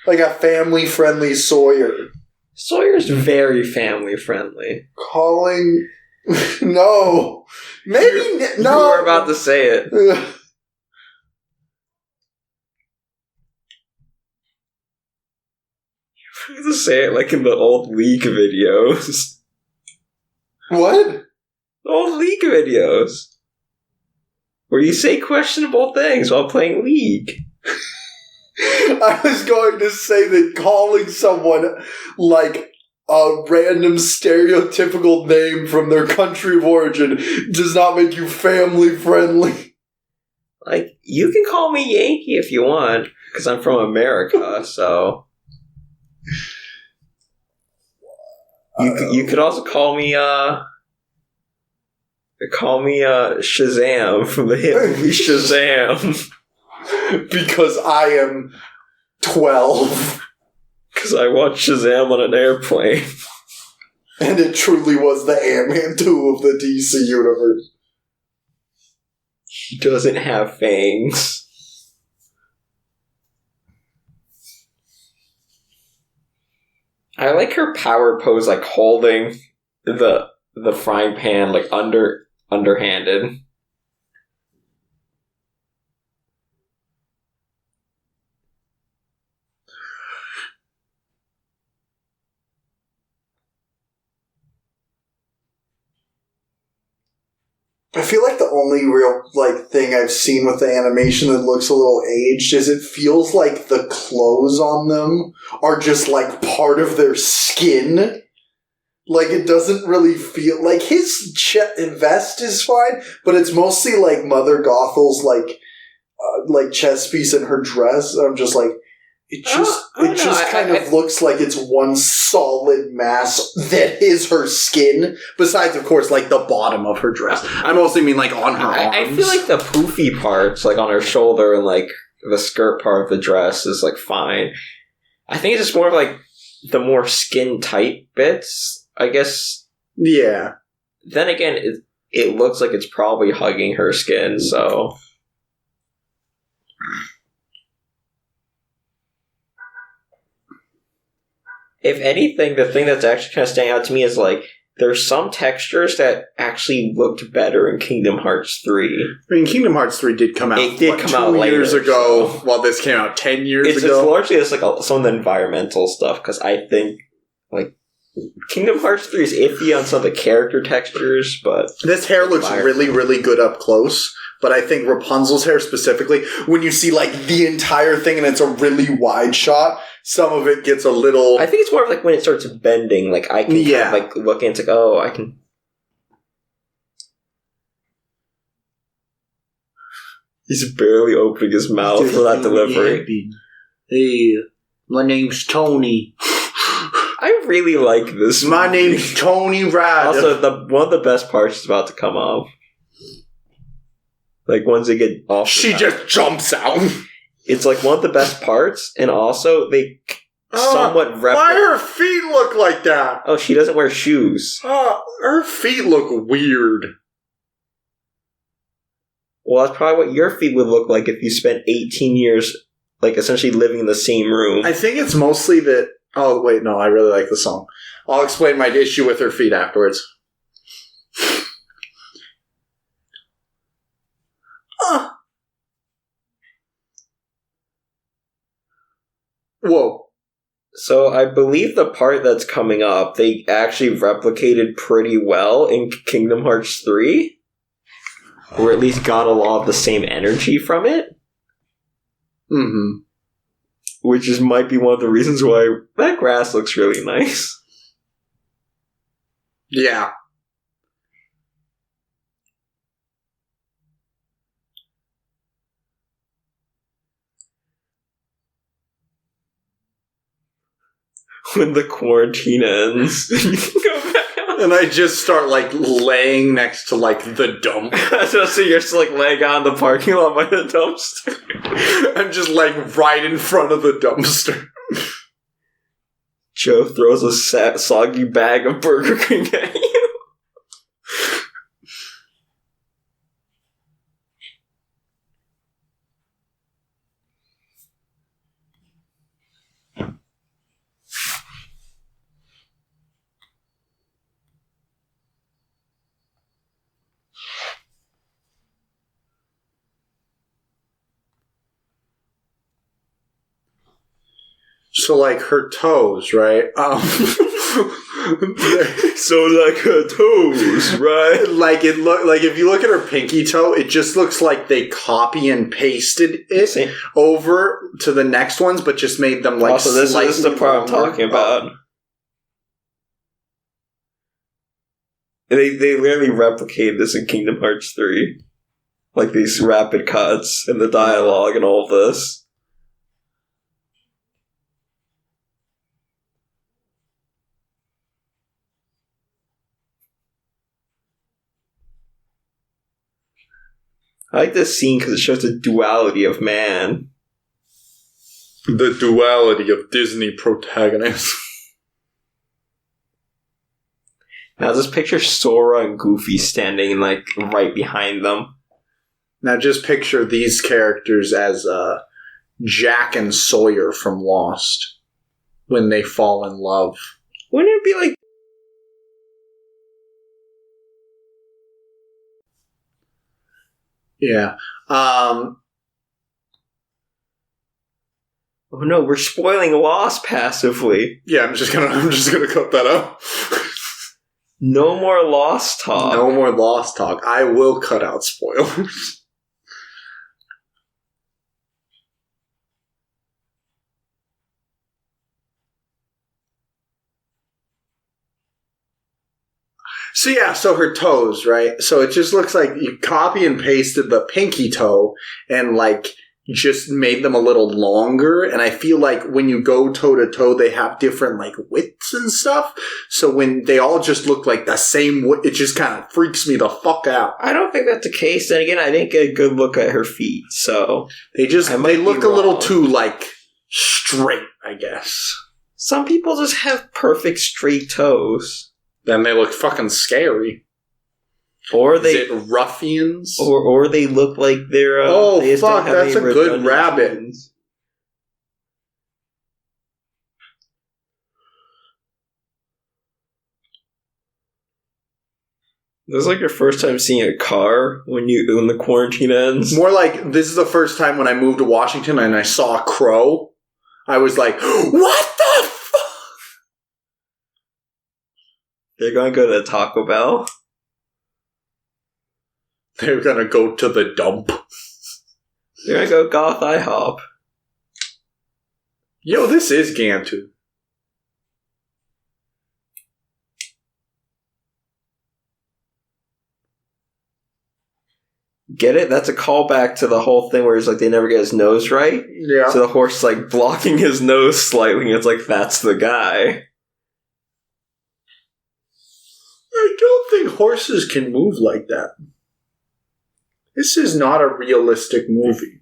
Speaker 2: Like a family-friendly Sawyer.
Speaker 1: Sawyer's very family-friendly.
Speaker 2: Calling... No. Maybe... No.
Speaker 1: You were about to say it.
Speaker 2: Ugh.
Speaker 1: You were about to say it like in the old League videos.
Speaker 2: What?
Speaker 1: The old League videos. Where you say questionable things while playing League.
Speaker 2: I was going to say that calling someone like a random stereotypical name from their country of origin does not make you family friendly.
Speaker 1: Like, you can call me Yankee if you want, because I'm from America, so... You could also call me Shazam from the hit movie Shazam.
Speaker 2: Because I am 12.
Speaker 1: Because I watched Shazam on an airplane.
Speaker 2: And it truly was the Ant-Man 2 of the DC universe.
Speaker 1: He doesn't have fangs. I like her power pose, like holding the frying pan, like underhanded.
Speaker 2: I feel like the only real thing I've seen with the animation that looks a little aged is it feels like the clothes on them are just like part of their skin. Like it doesn't really feel like his vest is fine, but it's mostly like Mother Gothel's like chest piece and her dress. I'm just like it just kind of looks like it's one solid mass that is her skin. Besides, of course, like the bottom of her dress. I mostly mean like on her arms.
Speaker 1: I feel like the poofy parts, like on her shoulder and like the skirt part of the dress, is like fine. I think it's just more of like the more skin tight bits, I guess.
Speaker 2: Yeah.
Speaker 1: Then again, it looks like it's probably hugging her skin, so. If anything, the thing that's actually kind of standing out to me is like there's some textures that actually looked better in Kingdom Hearts 3.
Speaker 3: I mean, Kingdom Hearts 3 did come out.
Speaker 1: It did come out
Speaker 3: 2 years
Speaker 1: later,
Speaker 3: ago.
Speaker 1: so.
Speaker 3: While this came out 10 years
Speaker 1: It's
Speaker 3: ago.
Speaker 1: largely just like some of the environmental stuff because I think like Kingdom Hearts 3 is iffy on some of the character textures, but
Speaker 3: this hair looks really, really good up close. But I think Rapunzel's hair specifically, when you see like the entire thing and it's a really wide shot, some of it gets a little.
Speaker 1: I think it's more of like when it starts bending. Like I can kind of like look and it's like, oh, I can. He's barely opening his mouth for that delivery.
Speaker 4: Hey, my name's Tony.
Speaker 1: I really like this.
Speaker 3: My name's Tony Ryder.
Speaker 1: Also, one of the best parts is about to come off. Like, once they get off...
Speaker 3: She just jumps out.
Speaker 1: It's, like, one of the best parts, and also, they somewhat
Speaker 3: why her feet look like that?
Speaker 1: Oh, she doesn't wear shoes.
Speaker 3: Her feet look weird.
Speaker 1: Well, that's probably what your feet would look like if you spent 18 years, like, essentially living in the same room.
Speaker 3: I think it's mostly that... Oh, wait, no, I really like the song. I'll explain my issue with her feet afterwards. Whoa.
Speaker 1: So I believe the part that's coming up, they actually replicated pretty well in Kingdom Hearts 3. Or at least got a lot of the same energy from it.
Speaker 3: Mm-hmm.
Speaker 1: Which might be one of the reasons why that grass looks really nice.
Speaker 3: Yeah.
Speaker 1: When the quarantine ends, you can go back out.
Speaker 3: And I just start, like, laying next to, like, the dump.
Speaker 1: So you're just, like, laying out in the parking lot by the dumpster.
Speaker 3: I'm just, like, right in front of the dumpster.
Speaker 1: Joe throws a soggy bag of Burger King at you.
Speaker 3: So, like, her toes, right?
Speaker 1: So, like, her toes, right?
Speaker 3: Like, if you look at her pinky toe, it just looks like they copy and pasted it over to the next ones, but just made them, like,
Speaker 1: also, this is the part I'm talking about. They literally replicated this in Kingdom Hearts 3. Like, these rapid cuts and the dialogue and all of this. I like this scene because it shows the duality of man.
Speaker 3: The duality of Disney protagonists.
Speaker 1: Now just picture Sora and Goofy standing like right behind them.
Speaker 3: Now just picture these characters as Jack and Sawyer from Lost when they fall in love.
Speaker 1: Wouldn't it be like...
Speaker 3: Yeah.
Speaker 1: Oh no, we're spoiling Lost passively.
Speaker 3: Yeah, I'm just gonna cut that out.
Speaker 1: No more Lost talk.
Speaker 3: No more Lost talk. I will cut out spoilers. So her toes, right? So it just looks like you copy and pasted the pinky toe and like just made them a little longer. And I feel like when you go toe to toe, they have different like widths and stuff. So when they all just look like the same, it just kind of freaks me the fuck out.
Speaker 1: I don't think that's the case. Then again, I didn't get a good look at her feet, so
Speaker 3: they look a little too like straight, I guess.
Speaker 1: Some people just have perfect straight toes.
Speaker 3: Then they look fucking scary.
Speaker 1: Or they
Speaker 3: Is it ruffians?
Speaker 1: Or they look like they're they just
Speaker 3: fuck,
Speaker 1: don't have
Speaker 3: that's
Speaker 1: any
Speaker 3: a good
Speaker 1: redundant
Speaker 3: rabbit.
Speaker 1: genes. This is like your first time seeing a car when the quarantine ends.
Speaker 3: More like this is the first time when I moved to Washington and I saw a crow. I was like, what the fuck?
Speaker 1: They're gonna go to Taco Bell.
Speaker 3: They're gonna go to the dump.
Speaker 1: They're gonna go Goth IHOP.
Speaker 3: Yo, this is Gantu.
Speaker 1: Get it? That's a callback to the whole thing where it's like they never get his nose right.
Speaker 3: Yeah.
Speaker 1: So the horse is like blocking his nose slightly, and it's like, that's the guy.
Speaker 3: I don't think horses can move like that. This is not a realistic movie.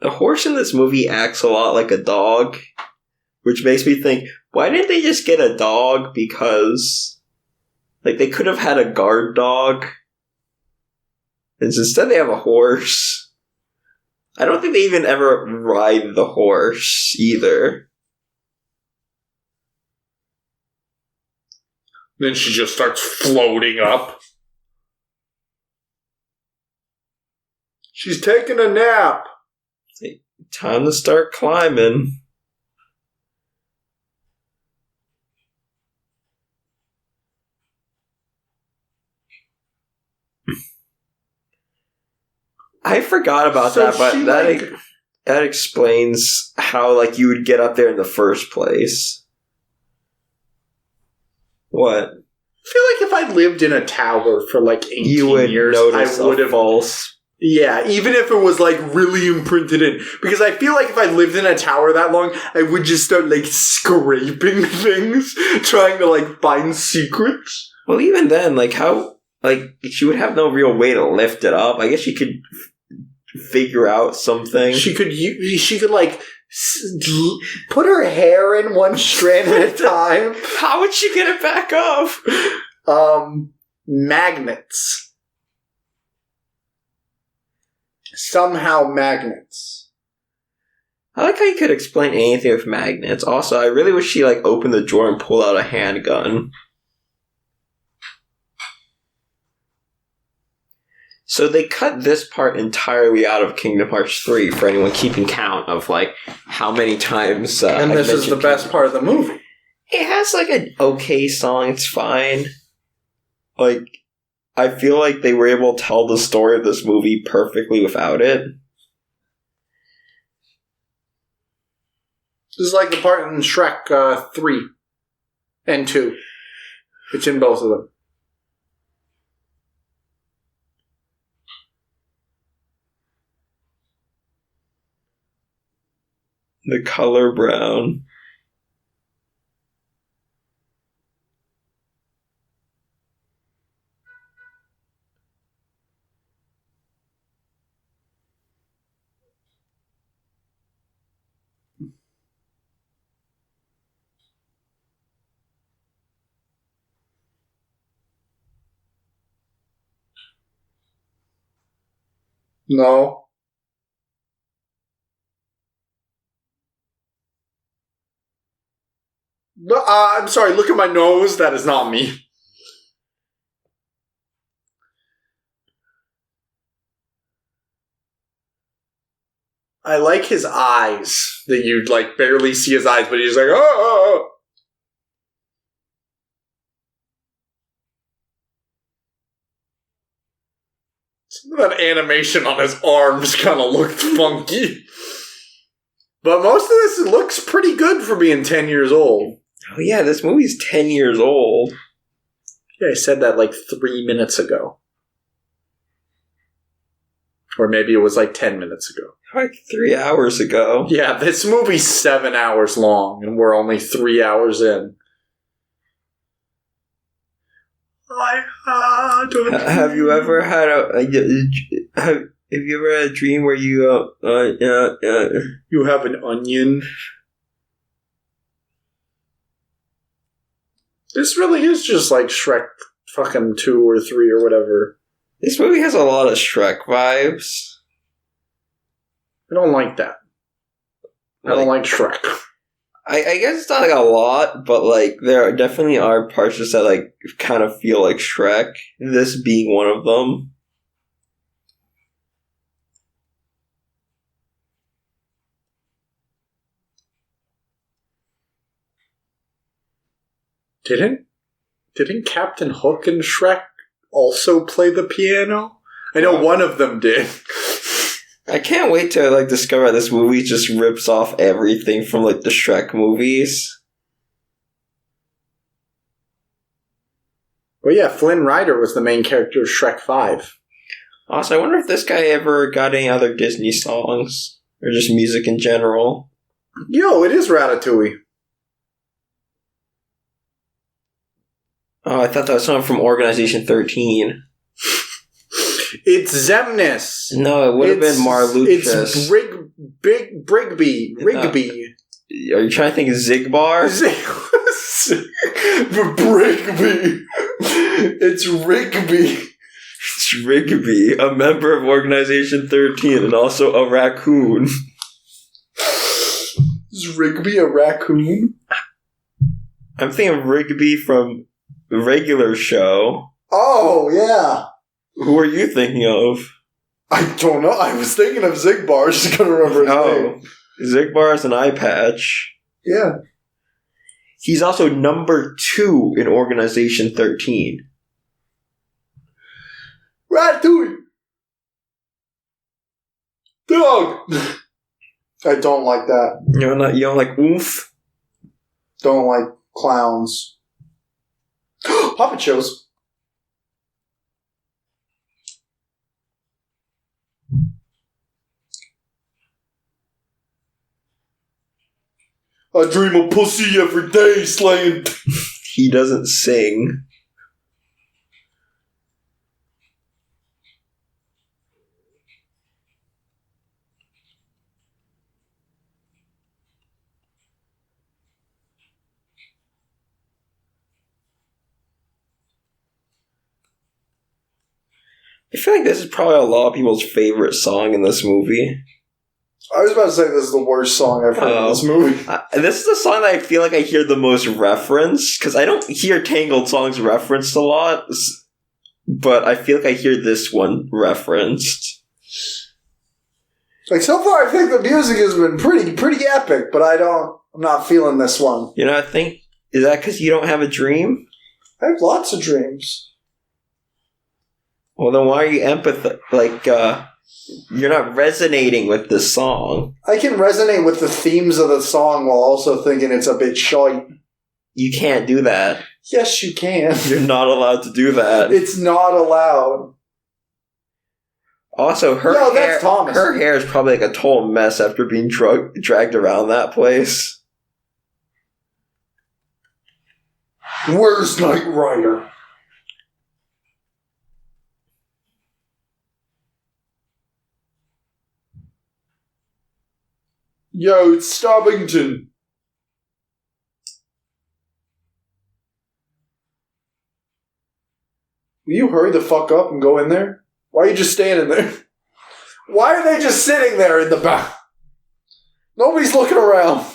Speaker 1: The horse in this movie acts a lot like a dog, which makes me think, why didn't they just get a dog? Because, like, they could have had a guard dog. And instead they have a horse. I don't think they even ever ride the horse, either.
Speaker 3: Then she just starts floating up. She's taking a nap.
Speaker 1: Time to start climbing. I forgot about that, but that explains how like you would get up there in the first place. What?
Speaker 3: I feel like if I lived in a tower for like 18
Speaker 1: you would
Speaker 3: years,
Speaker 1: notice
Speaker 3: I would have
Speaker 1: false.
Speaker 3: Yeah, even if it was like really imprinted in. Because I feel like if I lived in a tower that long, I would just start like scraping things, trying to like find secrets.
Speaker 1: Well, even then, like how, like she would have no real way to lift it up. I guess she could figure out something.
Speaker 3: She could like put her hair in one strand at a time.
Speaker 1: How would she get it back up?
Speaker 3: Magnets. Somehow magnets.
Speaker 1: I like how you could explain anything with magnets. Also, I really wish she like opened the drawer and pulled out a handgun. So they cut this part entirely out of Kingdom Hearts 3 for anyone keeping count of like how many times.
Speaker 3: And this is the best part of the movie.
Speaker 1: It has like an okay song. It's fine. Like, I feel like they were able to tell the story of this movie perfectly without it.
Speaker 3: This is like the part in Shrek 3 and 2. It's in both of them.
Speaker 1: The color brown.
Speaker 3: No. No, I'm sorry, look at my nose. That is not me. I like his eyes. That you like barely see his eyes, but he's like, oh. That animation on his arms kind of looked funky. But most of this looks pretty good for being 10 years old.
Speaker 1: Oh yeah, this movie's 10 years old.
Speaker 3: Yeah, I said that like 3 minutes ago. Or maybe it was like 10 minutes ago.
Speaker 1: Like 3 hours ago.
Speaker 3: Yeah, this movie's 7 hours long, and we're only 3 hours in.
Speaker 1: Have you ever had have you ever had a dream where you
Speaker 3: You have an onion? This really is just like Shrek fucking 2 or 3 or whatever.
Speaker 1: This movie has a lot of Shrek vibes.
Speaker 3: I don't like that. I don't like Shrek.
Speaker 1: I guess it's not like a lot, but like there definitely are parts just that like kind of feel like Shrek. This being one of them.
Speaker 3: Didn't Captain Hook and Shrek also play the piano? I know one of them did.
Speaker 1: I can't wait to like discover this movie just rips off everything from like the Shrek movies.
Speaker 3: Well, yeah, Flynn Rider was the main character of Shrek 5.
Speaker 1: Also, I wonder if this guy ever got any other Disney songs or just music in general.
Speaker 3: Yo, it is Ratatouille.
Speaker 1: Oh, I thought that was something from Organization 13.
Speaker 3: It's Zemnis.
Speaker 1: No, it would have been Marluxus.
Speaker 3: It's Rigby.
Speaker 1: Are you trying to think of Zigbar?
Speaker 2: Brigby. It's Rigby.
Speaker 1: It's Rigby, a member of Organization 13 and also a raccoon.
Speaker 2: Is Rigby a raccoon?
Speaker 1: I'm thinking of Rigby from the regular show.
Speaker 2: Oh, yeah.
Speaker 1: Who are you thinking of?
Speaker 2: I don't know. I was thinking of Zigbar. Just couldn't remember his name.
Speaker 1: Zigbar has an eye patch.
Speaker 2: Yeah.
Speaker 1: He's also number 2 in Organization 13.
Speaker 2: Ratatouille. Dog. I don't like that.
Speaker 1: You don't like oomph?
Speaker 2: Don't like clowns. Puppet shows. I dream of pussy every day, slaying.
Speaker 1: He doesn't sing. I feel like this is probably a lot of people's favorite song in this movie.
Speaker 2: I was about to say this is the worst song I've heard in this movie.
Speaker 1: This is the song that I feel like I hear the most referenced, because I don't hear Tangled songs referenced a lot, but I feel like I hear this one referenced.
Speaker 2: Like, so far I think the music has been pretty epic, but I'm not feeling this one.
Speaker 1: You know, I think, is that because you don't have a dream?
Speaker 2: I have lots of dreams.
Speaker 1: Well, then why are you you're not resonating with this song?
Speaker 2: I can resonate with the themes of the song while also thinking it's a bit shite.
Speaker 1: You can't do that.
Speaker 2: Yes, you can.
Speaker 1: You're not allowed to do that.
Speaker 2: It's not allowed.
Speaker 1: Also, her hair is probably like a total mess after being dragged around that place.
Speaker 2: Where's Knight Rider? Yo, it's Stubbington. Will you hurry the fuck up and go in there? Why are you just standing there? Why are they just sitting there in the back? Nobody's looking around.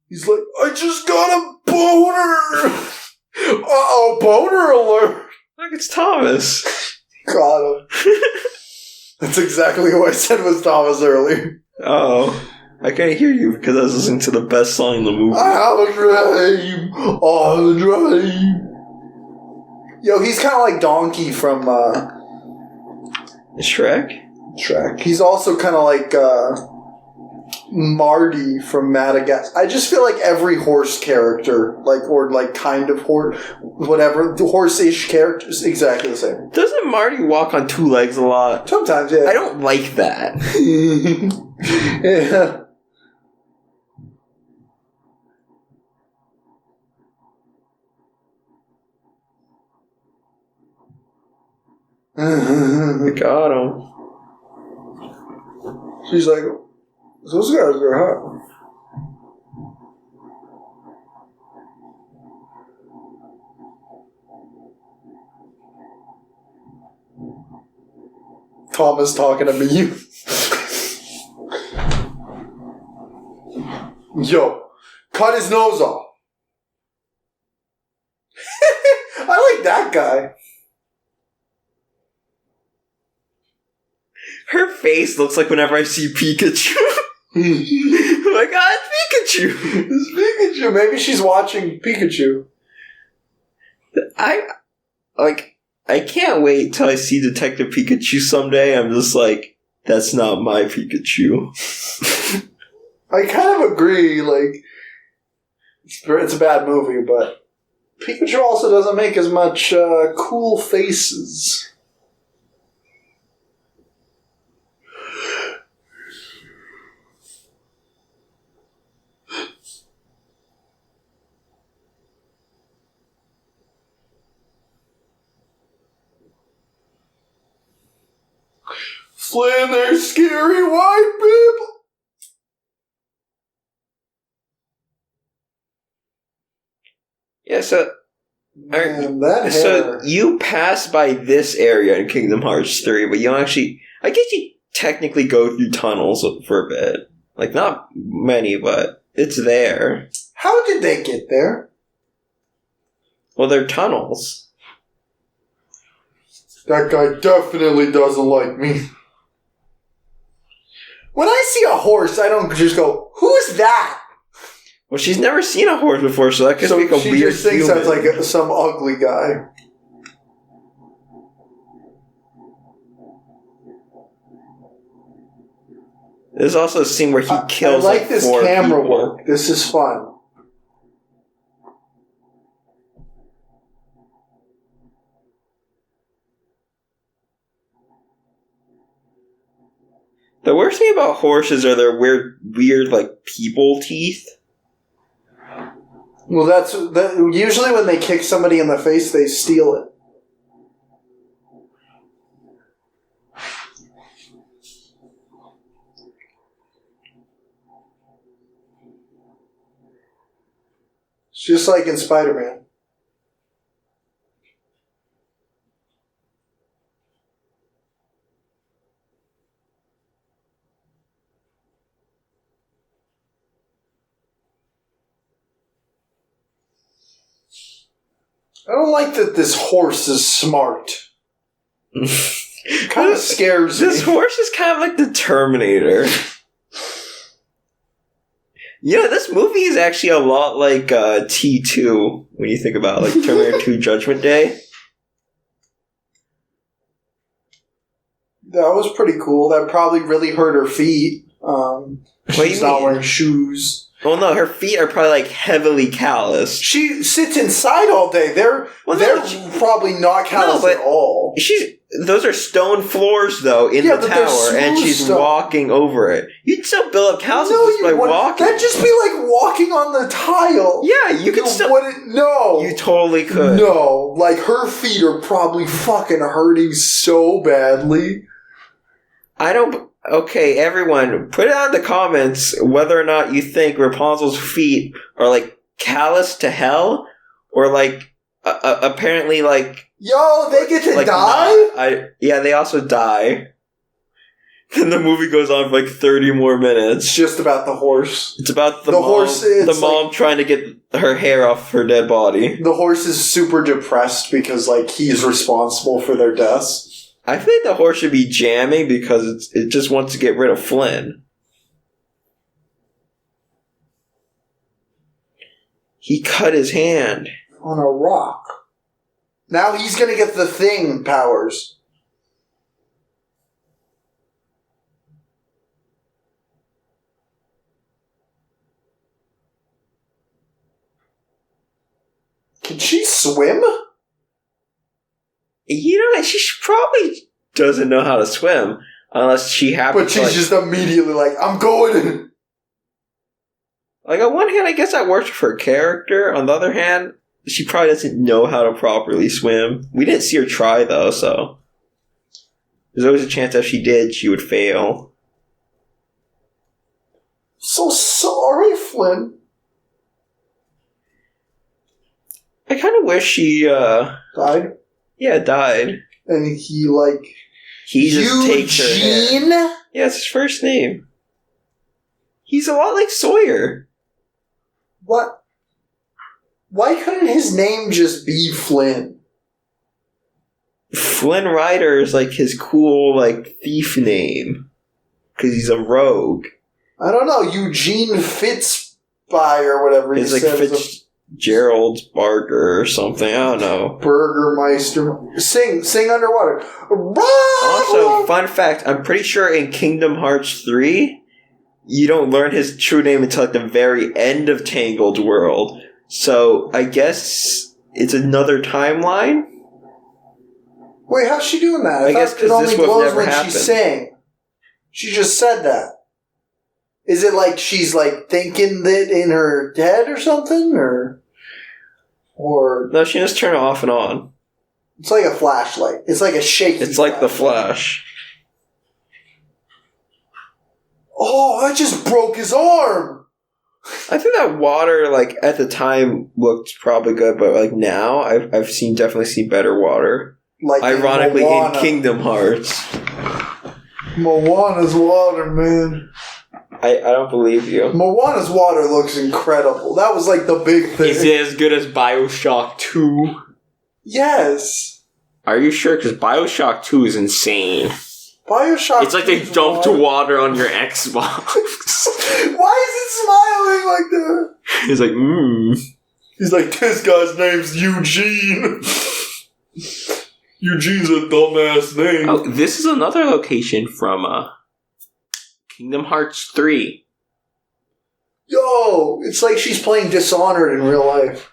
Speaker 2: He's like, I just got a boner. Uh-oh, boner alert.
Speaker 1: Look, it's Thomas.
Speaker 2: Got him. That's exactly who I said was Thomas earlier.
Speaker 1: Oh. I couldn't hear you because I was listening to the best song in the movie.
Speaker 2: I have a dream. Oh, a dream. Yo, he's kind of like Donkey from
Speaker 1: Shrek?
Speaker 2: Shrek. He's also kind of like Marty from Madagascar. I just feel like every horse character, kind of horse, whatever, the horse-ish character is exactly the same.
Speaker 1: Doesn't Marty walk on two legs a lot?
Speaker 2: Sometimes, yeah.
Speaker 1: I don't like that.
Speaker 2: Yeah.
Speaker 1: Got him.
Speaker 2: She's like, those guys are hot. Thomas talking to me. Yo, cut his nose off. I like that guy.
Speaker 1: Her face looks like whenever I see Pikachu. Oh my god, it's Pikachu!
Speaker 2: It's Pikachu. Maybe she's watching Pikachu.
Speaker 1: I can't wait till I see Detective Pikachu someday. I'm just like, that's not my Pikachu.
Speaker 2: I kind of agree, like, it's a bad movie, but Pikachu also doesn't make as much cool faces. Flynn, they're scary white people.
Speaker 1: Yeah, so...
Speaker 2: Man, that hair.
Speaker 1: So you pass by this area in Kingdom Hearts 3, but you don't actually... I guess you technically go through tunnels for a bit. Like, not many, but it's there.
Speaker 2: How did they get there?
Speaker 1: Well, they're tunnels.
Speaker 2: That guy definitely doesn't like me. When I see a horse, I don't just go, who's that?
Speaker 1: Well, she's never seen a horse before, so that could be a weird
Speaker 2: she just thinks
Speaker 1: human.
Speaker 2: that's like some ugly guy.
Speaker 1: There's also a scene where he kills
Speaker 2: I like this
Speaker 1: four
Speaker 2: camera
Speaker 1: people.
Speaker 2: work. This is fun.
Speaker 1: The worst thing about horses are their weird like people teeth.
Speaker 2: Well, usually when they kick somebody in the face, they steal it. It's just like in Spider-Man. I don't like that this horse is smart. It kind of scares me.
Speaker 1: This horse is kind of like the Terminator. You know, this movie is actually a lot like T2 when you think about like Terminator 2 Judgment Day.
Speaker 2: That was pretty cool. That probably really hurt her feet. She's not wearing shoes.
Speaker 1: Well, no, her feet are probably like heavily calloused.
Speaker 2: She sits inside all day. They're probably not calloused at all.
Speaker 1: Those are stone floors, though, in the tower, and she's walking over it. You'd still build up calluses just by walking.
Speaker 2: That'd just be like walking on the tile.
Speaker 1: Yeah, you could still...
Speaker 2: No.
Speaker 1: You totally could.
Speaker 2: No. Like, her feet are probably fucking hurting so badly.
Speaker 1: I don't... Okay, everyone, put it on in the comments whether or not you think Rapunzel's feet are, like, callous to hell, or, like, apparently, like...
Speaker 2: Yo, they get to die?
Speaker 1: They also die. Then the movie goes on for like 30 more minutes.
Speaker 2: It's just about the horse.
Speaker 1: It's about the mom trying to get her hair off her dead body.
Speaker 2: The horse is super depressed because, like, he's responsible for their deaths.
Speaker 1: I think the horse should be jamming because it just wants to get rid of Flynn. He cut his hand.
Speaker 2: On a rock. Now he's gonna get the thing powers. Can she swim?
Speaker 1: You know, she probably doesn't know how to swim unless she happens.
Speaker 2: But she's just immediately like, I'm going.
Speaker 1: Like, on one hand, I guess that works for her character. On the other hand, she probably doesn't know how to properly swim. We didn't see her try, though, so... There's always a chance that if she did, she would fail.
Speaker 2: So sorry, Flynn.
Speaker 1: I kind of wish she,
Speaker 2: Died?
Speaker 1: Yeah, died.
Speaker 2: And he, like...
Speaker 1: He just takes her hair.
Speaker 2: Eugene?
Speaker 1: Yeah, it's his first name. He's a lot like Sawyer.
Speaker 2: What? Why couldn't his name just be Flynn?
Speaker 1: Flynn Rider is like his cool, like, thief name. Because he's a rogue.
Speaker 2: I don't know, Eugene Fitzby or whatever he
Speaker 1: says. It's like Fitzgerald's Barger or something, I don't know.
Speaker 2: Burgermeister. Sing underwater.
Speaker 1: Also, fun fact, I'm pretty sure in Kingdom Hearts 3, you don't learn his true name until like the very end of Tangled World. So, I guess it's another timeline?
Speaker 2: Wait, how's she doing that?
Speaker 1: I guess because this would have never happened.
Speaker 2: She sang. She just said that. Is it like she's like thinking that in her head or something? Or
Speaker 1: No, she just turn it off and on.
Speaker 2: It's like a flashlight. It's like a shaky
Speaker 1: It's like the Flash.
Speaker 2: Oh, I just broke his arm!
Speaker 1: I think that water, like, at the time looked probably good, but, like, now I've definitely seen better water.
Speaker 2: Like
Speaker 1: ironically, in Kingdom Hearts.
Speaker 2: Moana's water, man.
Speaker 1: I don't believe you.
Speaker 2: Moana's water looks incredible. That was, like, the big thing.
Speaker 1: Is it as good as BioShock 2?
Speaker 2: Yes.
Speaker 1: Are you sure? Because BioShock 2 is insane.
Speaker 2: BioShock.
Speaker 1: It's like they dumped water on your Xbox.
Speaker 2: Why is it smiling like that?
Speaker 1: He's like,
Speaker 2: He's like, this guy's name's Eugene. Eugene's a dumbass name.
Speaker 1: Oh, this is another location from Kingdom Hearts 3.
Speaker 2: Yo, it's like she's playing Dishonored in real life.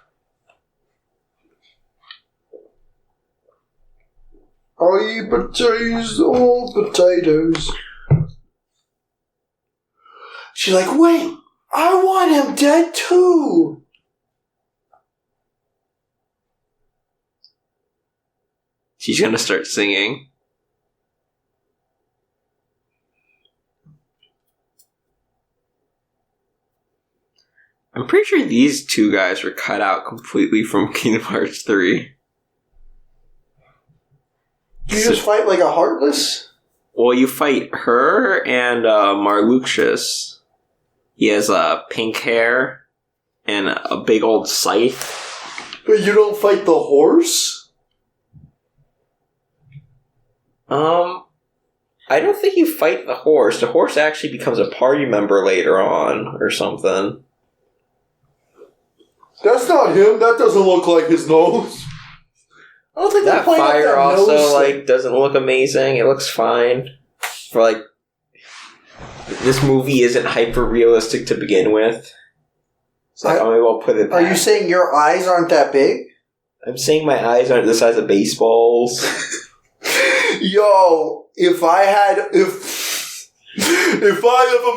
Speaker 2: I eat potatoes, all potatoes. She's like, wait, I want him dead too.
Speaker 1: She's gonna start singing. I'm pretty sure these two guys were cut out completely from Kingdom Hearts 3.
Speaker 2: You just fight like a Heartless?
Speaker 1: Well, you fight her and Marluxius. He has pink hair and a big old scythe.
Speaker 2: But you don't fight the horse?
Speaker 1: I don't think you fight the horse. The horse actually becomes a party member later on or something.
Speaker 2: That's not him. That doesn't look like his nose. I don't think
Speaker 1: that fire also like doesn't look amazing. It looks fine. For like, this movie isn't hyper realistic to begin with. So maybe I'll put it back.
Speaker 2: Are you saying your eyes aren't that big?
Speaker 1: I'm saying my eyes aren't the size of baseballs.
Speaker 2: Yo, if I ever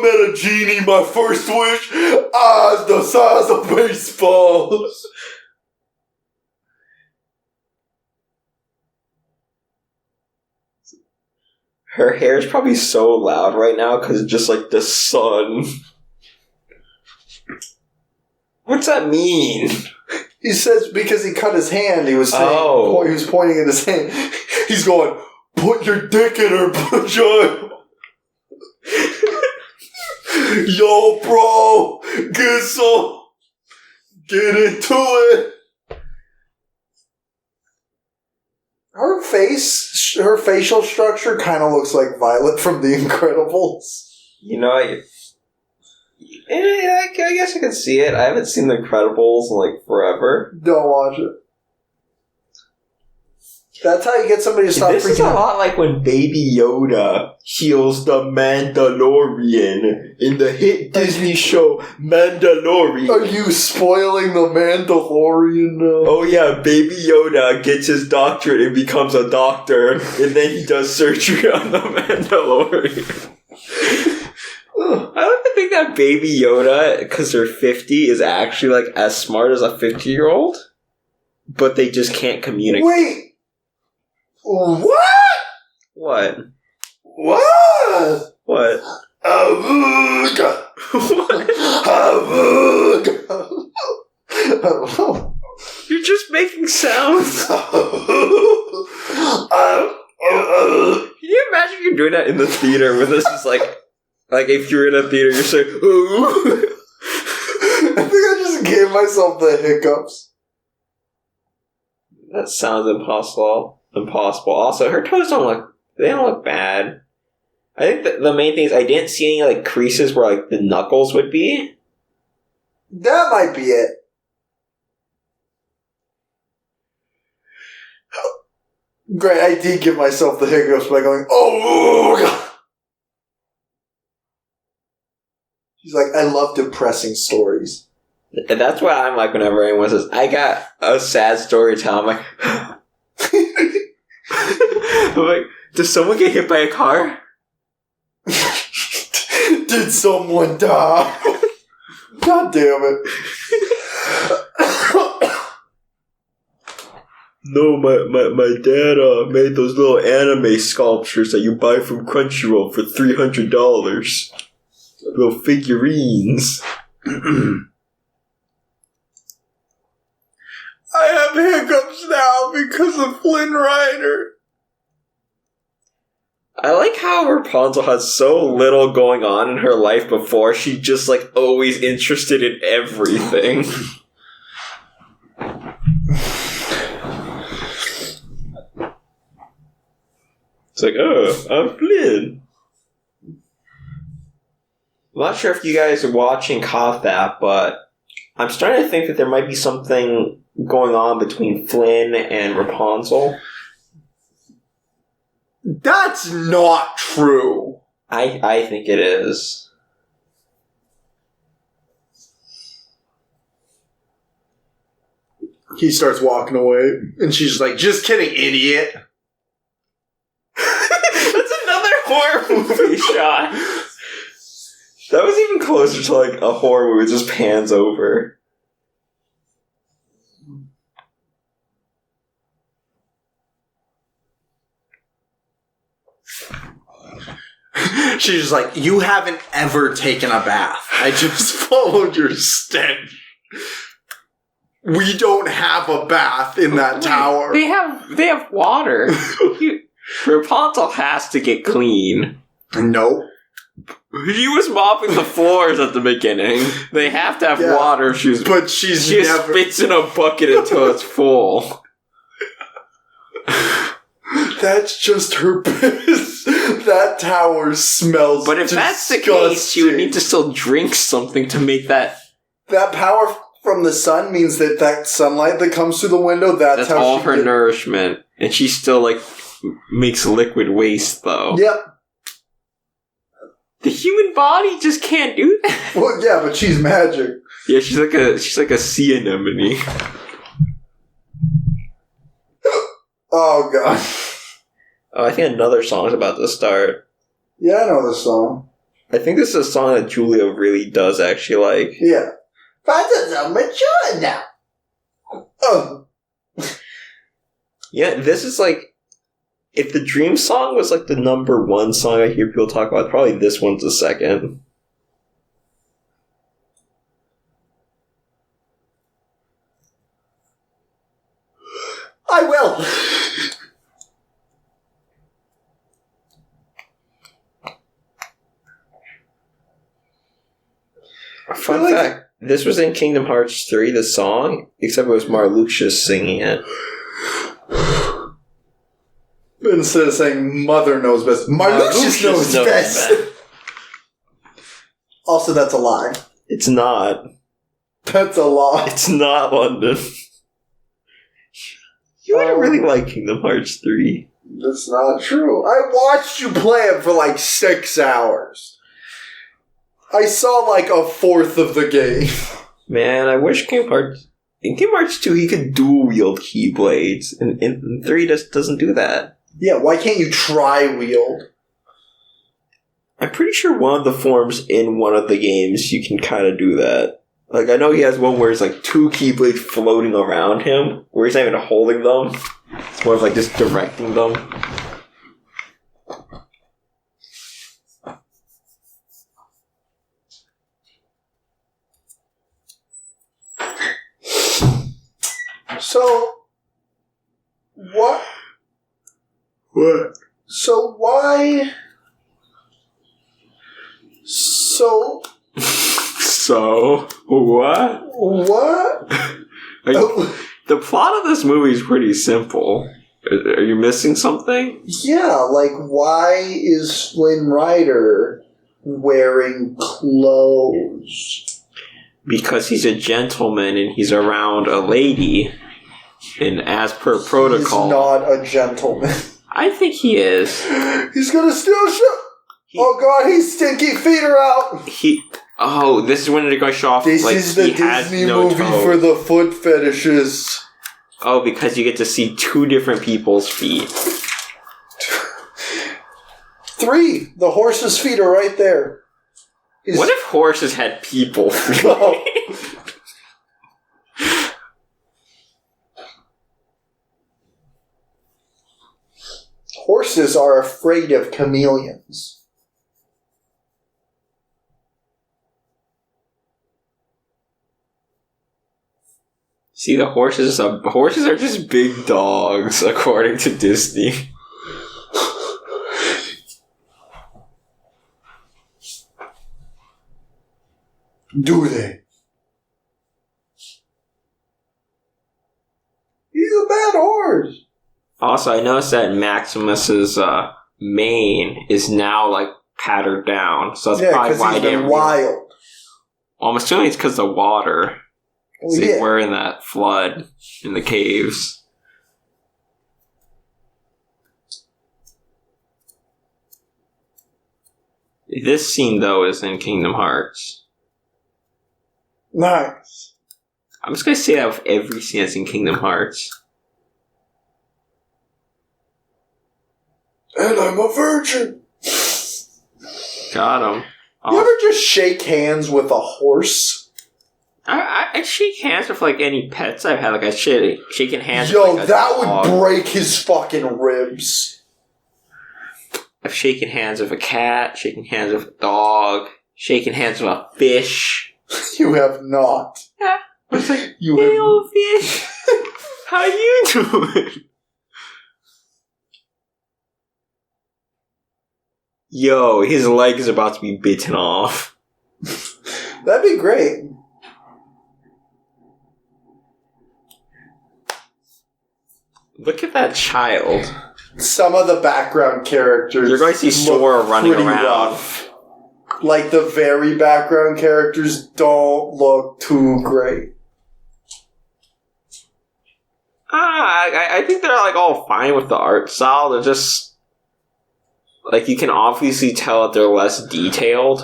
Speaker 2: met a genie, my first wish, eyes the size of baseballs.
Speaker 1: Her hair is probably so loud right now because it's just like the sun. What's that mean?
Speaker 2: He says because he cut his hand, he was saying, he was pointing at his hand. He's going, put your dick in her vagina. Yo, bro, get into it. Her facial structure kind of looks like Violet from The Incredibles.
Speaker 1: You know, I guess I can see it. I haven't seen The Incredibles in, like, forever.
Speaker 2: Don't watch it. That's how you get somebody to stop freaking out. This is a
Speaker 1: lot like when Baby Yoda heals the Mandalorian in the hit Disney show Mandalorian.
Speaker 2: Are you spoiling the Mandalorian now?
Speaker 1: Oh yeah, Baby Yoda gets his doctorate and becomes a doctor, and then he does surgery on the Mandalorian. I like to think that Baby Yoda, because they're 50, is actually like as smart as a 50-year-old, but they just can't communicate.
Speaker 2: Wait! What?
Speaker 1: What?
Speaker 2: What?
Speaker 1: What?
Speaker 2: Avuga. Avuga. I don't know.
Speaker 1: You're just making sounds. Can you imagine if you're doing that in the theater with us? Just like if you're in a theater, you're saying, ooh.
Speaker 2: I think I just gave myself the hiccups.
Speaker 1: That sounds impossible. Also, her toes don't look bad. I think the main thing is I didn't see any like creases where like the knuckles would be.
Speaker 2: That might be it. Great, I did give myself the hiccups by going, oh God. She's like, I love depressing stories.
Speaker 1: And that's what I'm like whenever anyone says, I got a sad story to tell. I'm like, I'm like, does someone get hit by a car?
Speaker 2: Did someone die? God damn it.
Speaker 1: No, my dad made those little anime sculptures that you buy from Crunchyroll for $300. Little figurines.
Speaker 3: I have hiccups now because of Flynn Rider.
Speaker 1: I like how Rapunzel has so little going on in her life before. She's just like always interested in everything. It's like, oh, I'm Flynn. I'm not sure if you guys are watching caught that, but I'm starting to think that there might be something going on between Flynn and Rapunzel.
Speaker 3: That's not true.
Speaker 1: I think it is.
Speaker 3: He starts walking away, and she's like, just kidding, idiot.
Speaker 1: That's another horror movie shot. That was even closer to like a horror movie, just pans over.
Speaker 3: She's just like, you haven't ever taken a bath. I just followed your stench. We don't have a bath in that tower.
Speaker 1: They have water. Rapunzel has to get clean.
Speaker 3: Nope.
Speaker 1: He was mopping the floors at the beginning. They have to have water. She
Speaker 3: never
Speaker 1: spits in a bucket until it's full.
Speaker 3: That's just her piss. That tower smells.
Speaker 1: But if that's the case, she would need to still drink something to make that.
Speaker 2: That power from the sun means that sunlight that comes through the window, that's how
Speaker 1: all her nourishment. And she still, like, makes liquid waste, though.
Speaker 2: Yep.
Speaker 1: The human body just can't do that.
Speaker 2: Well, yeah, but she's magic.
Speaker 1: Yeah, she's like a sea anemone.
Speaker 2: Oh, God.
Speaker 1: Oh, I think another song's about to start.
Speaker 2: Yeah, I know this song.
Speaker 1: I think this is a song that Julia really does actually like.
Speaker 2: Yeah. But I'm mature now. Oh.
Speaker 1: Yeah, this is like... If the Dream song was like the number one song I hear people talk about, probably this one's the second.
Speaker 2: I will.
Speaker 1: Fun fact, this was in Kingdom Hearts 3, the song, except it was Marluxia singing it.
Speaker 2: Instead of saying Mother knows best, Marluxia knows best. Also, that's a lie.
Speaker 1: It's not.
Speaker 2: That's a lie.
Speaker 1: It's not, London. You wouldn't really like Kingdom Hearts 3.
Speaker 2: That's not true. I watched you play it for like 6 hours. I saw like a fourth of the game.
Speaker 1: Man, I wish Kingdom Hearts... In Kingdom Hearts 2, he could dual-wield Keyblades. And 3 doesn't do that.
Speaker 2: Yeah, why can't you tri-wield?
Speaker 1: I'm pretty sure one of the forms in one of the games, you can kind of do that. Like, I know he has one where it's like 2 Keyblades floating around him, where he's not even holding them. It's more of like just directing them.
Speaker 2: So, what?
Speaker 3: What?
Speaker 2: So why? So
Speaker 1: What?
Speaker 2: what?
Speaker 1: The plot of this movie is pretty simple. Are you missing something?
Speaker 2: Yeah, like why is Flynn Rider wearing clothes?
Speaker 1: Because he's a gentleman and he's around a lady. And as per protocol...
Speaker 2: He's not a gentleman.
Speaker 1: I think he is.
Speaker 2: He's gonna steal shit! Oh god, his stinky feet are out!
Speaker 1: This is when it goes off.
Speaker 2: This
Speaker 1: like,
Speaker 2: is the Disney movie
Speaker 1: toe.
Speaker 2: for the foot fetishes.
Speaker 1: Oh, because you get to see 2 different people's feet.
Speaker 2: 3. The horse's feet are right there.
Speaker 1: What if horses had people feet?
Speaker 2: Oh. Horses are afraid of chameleons.
Speaker 1: See, the horses are just big dogs, according to Disney.
Speaker 2: Do they? He's a bad horse.
Speaker 1: Also, I noticed that Maximus's mane is now like pattered down, so that's probably why
Speaker 2: he's
Speaker 1: they
Speaker 2: been wild.
Speaker 1: I'm assuming it's because of water.
Speaker 2: Well,
Speaker 1: See,
Speaker 2: yeah.
Speaker 1: we're in that flood in the caves. This scene, though, is in Kingdom Hearts.
Speaker 2: Nice.
Speaker 1: I'm just gonna say that with every scene that's in Kingdom Hearts.
Speaker 2: And I'm a virgin.
Speaker 1: Got him.
Speaker 2: You ever just shake hands with a horse?
Speaker 1: I shake hands with like any pets I've had. Like I shaking hands.
Speaker 2: Yo,
Speaker 1: with, like,
Speaker 2: that
Speaker 1: dog.
Speaker 2: would break his fucking ribs.
Speaker 1: I've shaken hands with a cat, shaking hands with a dog, shaking hands with a fish.
Speaker 2: You have not.
Speaker 1: Yeah. It's like,
Speaker 2: You
Speaker 1: hey,
Speaker 2: have.
Speaker 1: old fish. How you doing? Yo, his leg is about to be bitten off.
Speaker 2: That'd be great.
Speaker 1: Look at that child.
Speaker 2: Some of the background characters.
Speaker 1: You're going to see Sora running
Speaker 2: pretty
Speaker 1: around.
Speaker 2: rough. Like the very background characters don't look too great.
Speaker 1: I think they're like all fine with the art style. They're just like you can obviously tell that they're less detailed.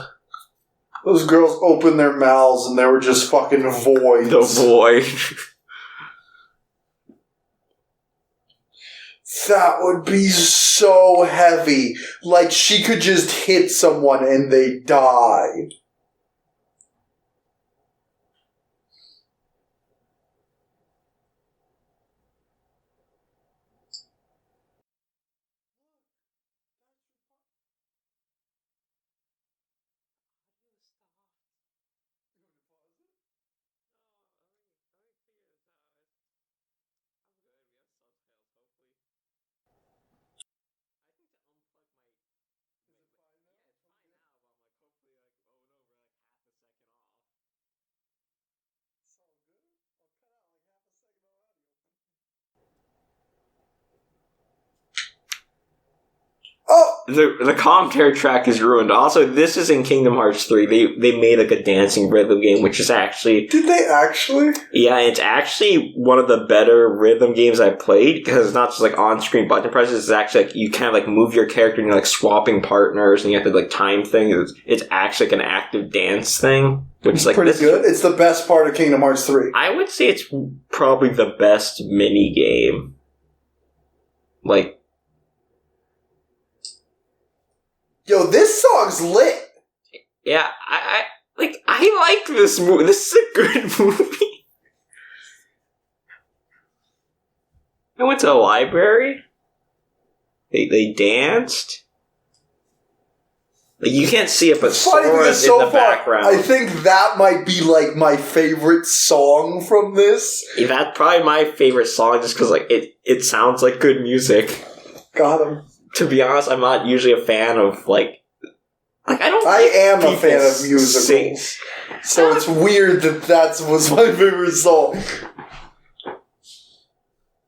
Speaker 2: Those girls opened their mouths and they were just fucking voids.
Speaker 1: The boy.
Speaker 2: That would be so heavy. Like she could just hit someone and they die.
Speaker 1: the commentary track is ruined. Also, this is in Kingdom Hearts 3. They made like a dancing rhythm game, which is actually...
Speaker 2: Did they actually?
Speaker 1: Yeah, it's actually one of the better rhythm games I've played, because it's not just like on-screen button presses, it's actually like you kind of like move your character and you're like swapping partners and you have to like time things. It's actually like an active dance thing, which is like...
Speaker 2: Pretty good. It's the best part of Kingdom Hearts 3.
Speaker 1: I would say it's probably the best mini game. Like...
Speaker 2: Yo, this song's lit.
Speaker 1: Yeah, I like this movie. This is a good movie. I went to a library. They danced. Like, you can't see it, but Sora's in the background.
Speaker 2: I think that might be like my favorite song from this.
Speaker 1: Yeah, that's probably my favorite song, just because like it sounds like good music.
Speaker 2: Got him.
Speaker 1: To be honest, I'm not usually a fan of like I don't.
Speaker 2: I am a fan of musicals, so it's weird that was my favorite song.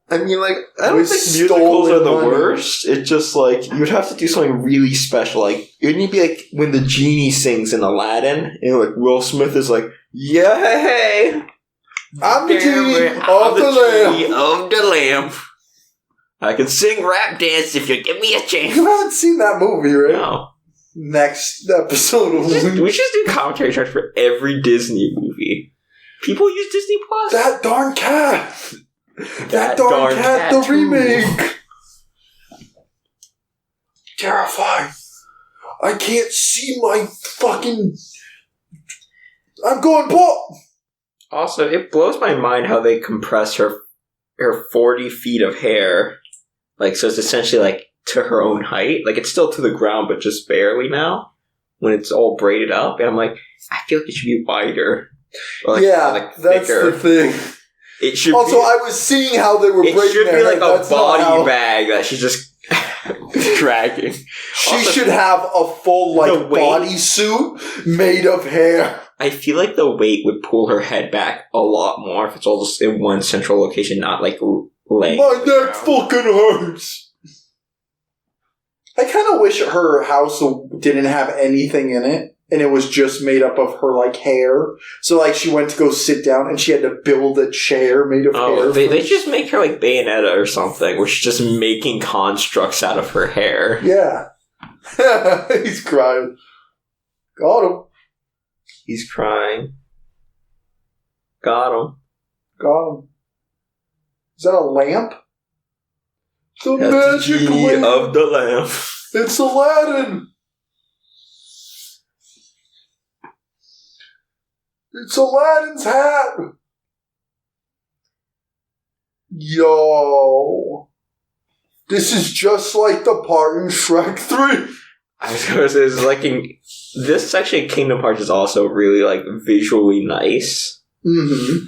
Speaker 1: I mean, like, I don't think musicals are the worst. It's just like you'd have to do something really special. Like, it would be like when the genie sings in Aladdin, and like Will Smith is like, "Yay!
Speaker 2: I'm the genie
Speaker 1: of the lamp. I can sing rap dance if you give me a chance."
Speaker 2: You haven't seen that movie, right?
Speaker 1: No.
Speaker 2: Next episode of
Speaker 1: we should do commentary tracks for every Disney movie. People use Disney Plus.
Speaker 2: That darn cat. That darn cat, the remake. Terrifying. I can't see my fucking... I'm going pop.
Speaker 1: Also, it blows my mind how they compress her 40 feet of hair. Like, so it's essentially like to her own height. Like, it's still to the ground, but just barely now. When it's all braided up. And I'm like, I feel like it should be wider. Or like,
Speaker 2: yeah, that's
Speaker 1: thicker.
Speaker 2: the thing.
Speaker 1: It should
Speaker 2: also,
Speaker 1: be,
Speaker 2: I was seeing how they were braiding
Speaker 1: it should be like
Speaker 2: hair.
Speaker 1: a body bag that she's just dragging.
Speaker 2: She
Speaker 1: Also,
Speaker 2: should have a full, like, body suit made of hair.
Speaker 1: I feel like the weight would pull her head back a lot more if it's all just in one central location, not like laying.
Speaker 2: My neck fucking hurts. I kind of wish her house didn't have anything in it, and it was just made up of her, like, hair. So, like, she went to go sit down, and she had to build a chair made of hair.
Speaker 1: They just make her like Bayonetta or something, where she's just making constructs out of her hair.
Speaker 2: Yeah. He's crying. Got him.
Speaker 1: He's crying. Got him.
Speaker 2: Got him. Is that a lamp? The
Speaker 1: That's
Speaker 2: magic
Speaker 1: the
Speaker 2: lamp
Speaker 1: of the lamp.
Speaker 2: It's Aladdin. It's Aladdin's hat. Yo. This is just like the part in Shrek 3.
Speaker 1: I was going to say, it's like this section of Kingdom Hearts is also really like visually nice.
Speaker 2: Mm-hmm.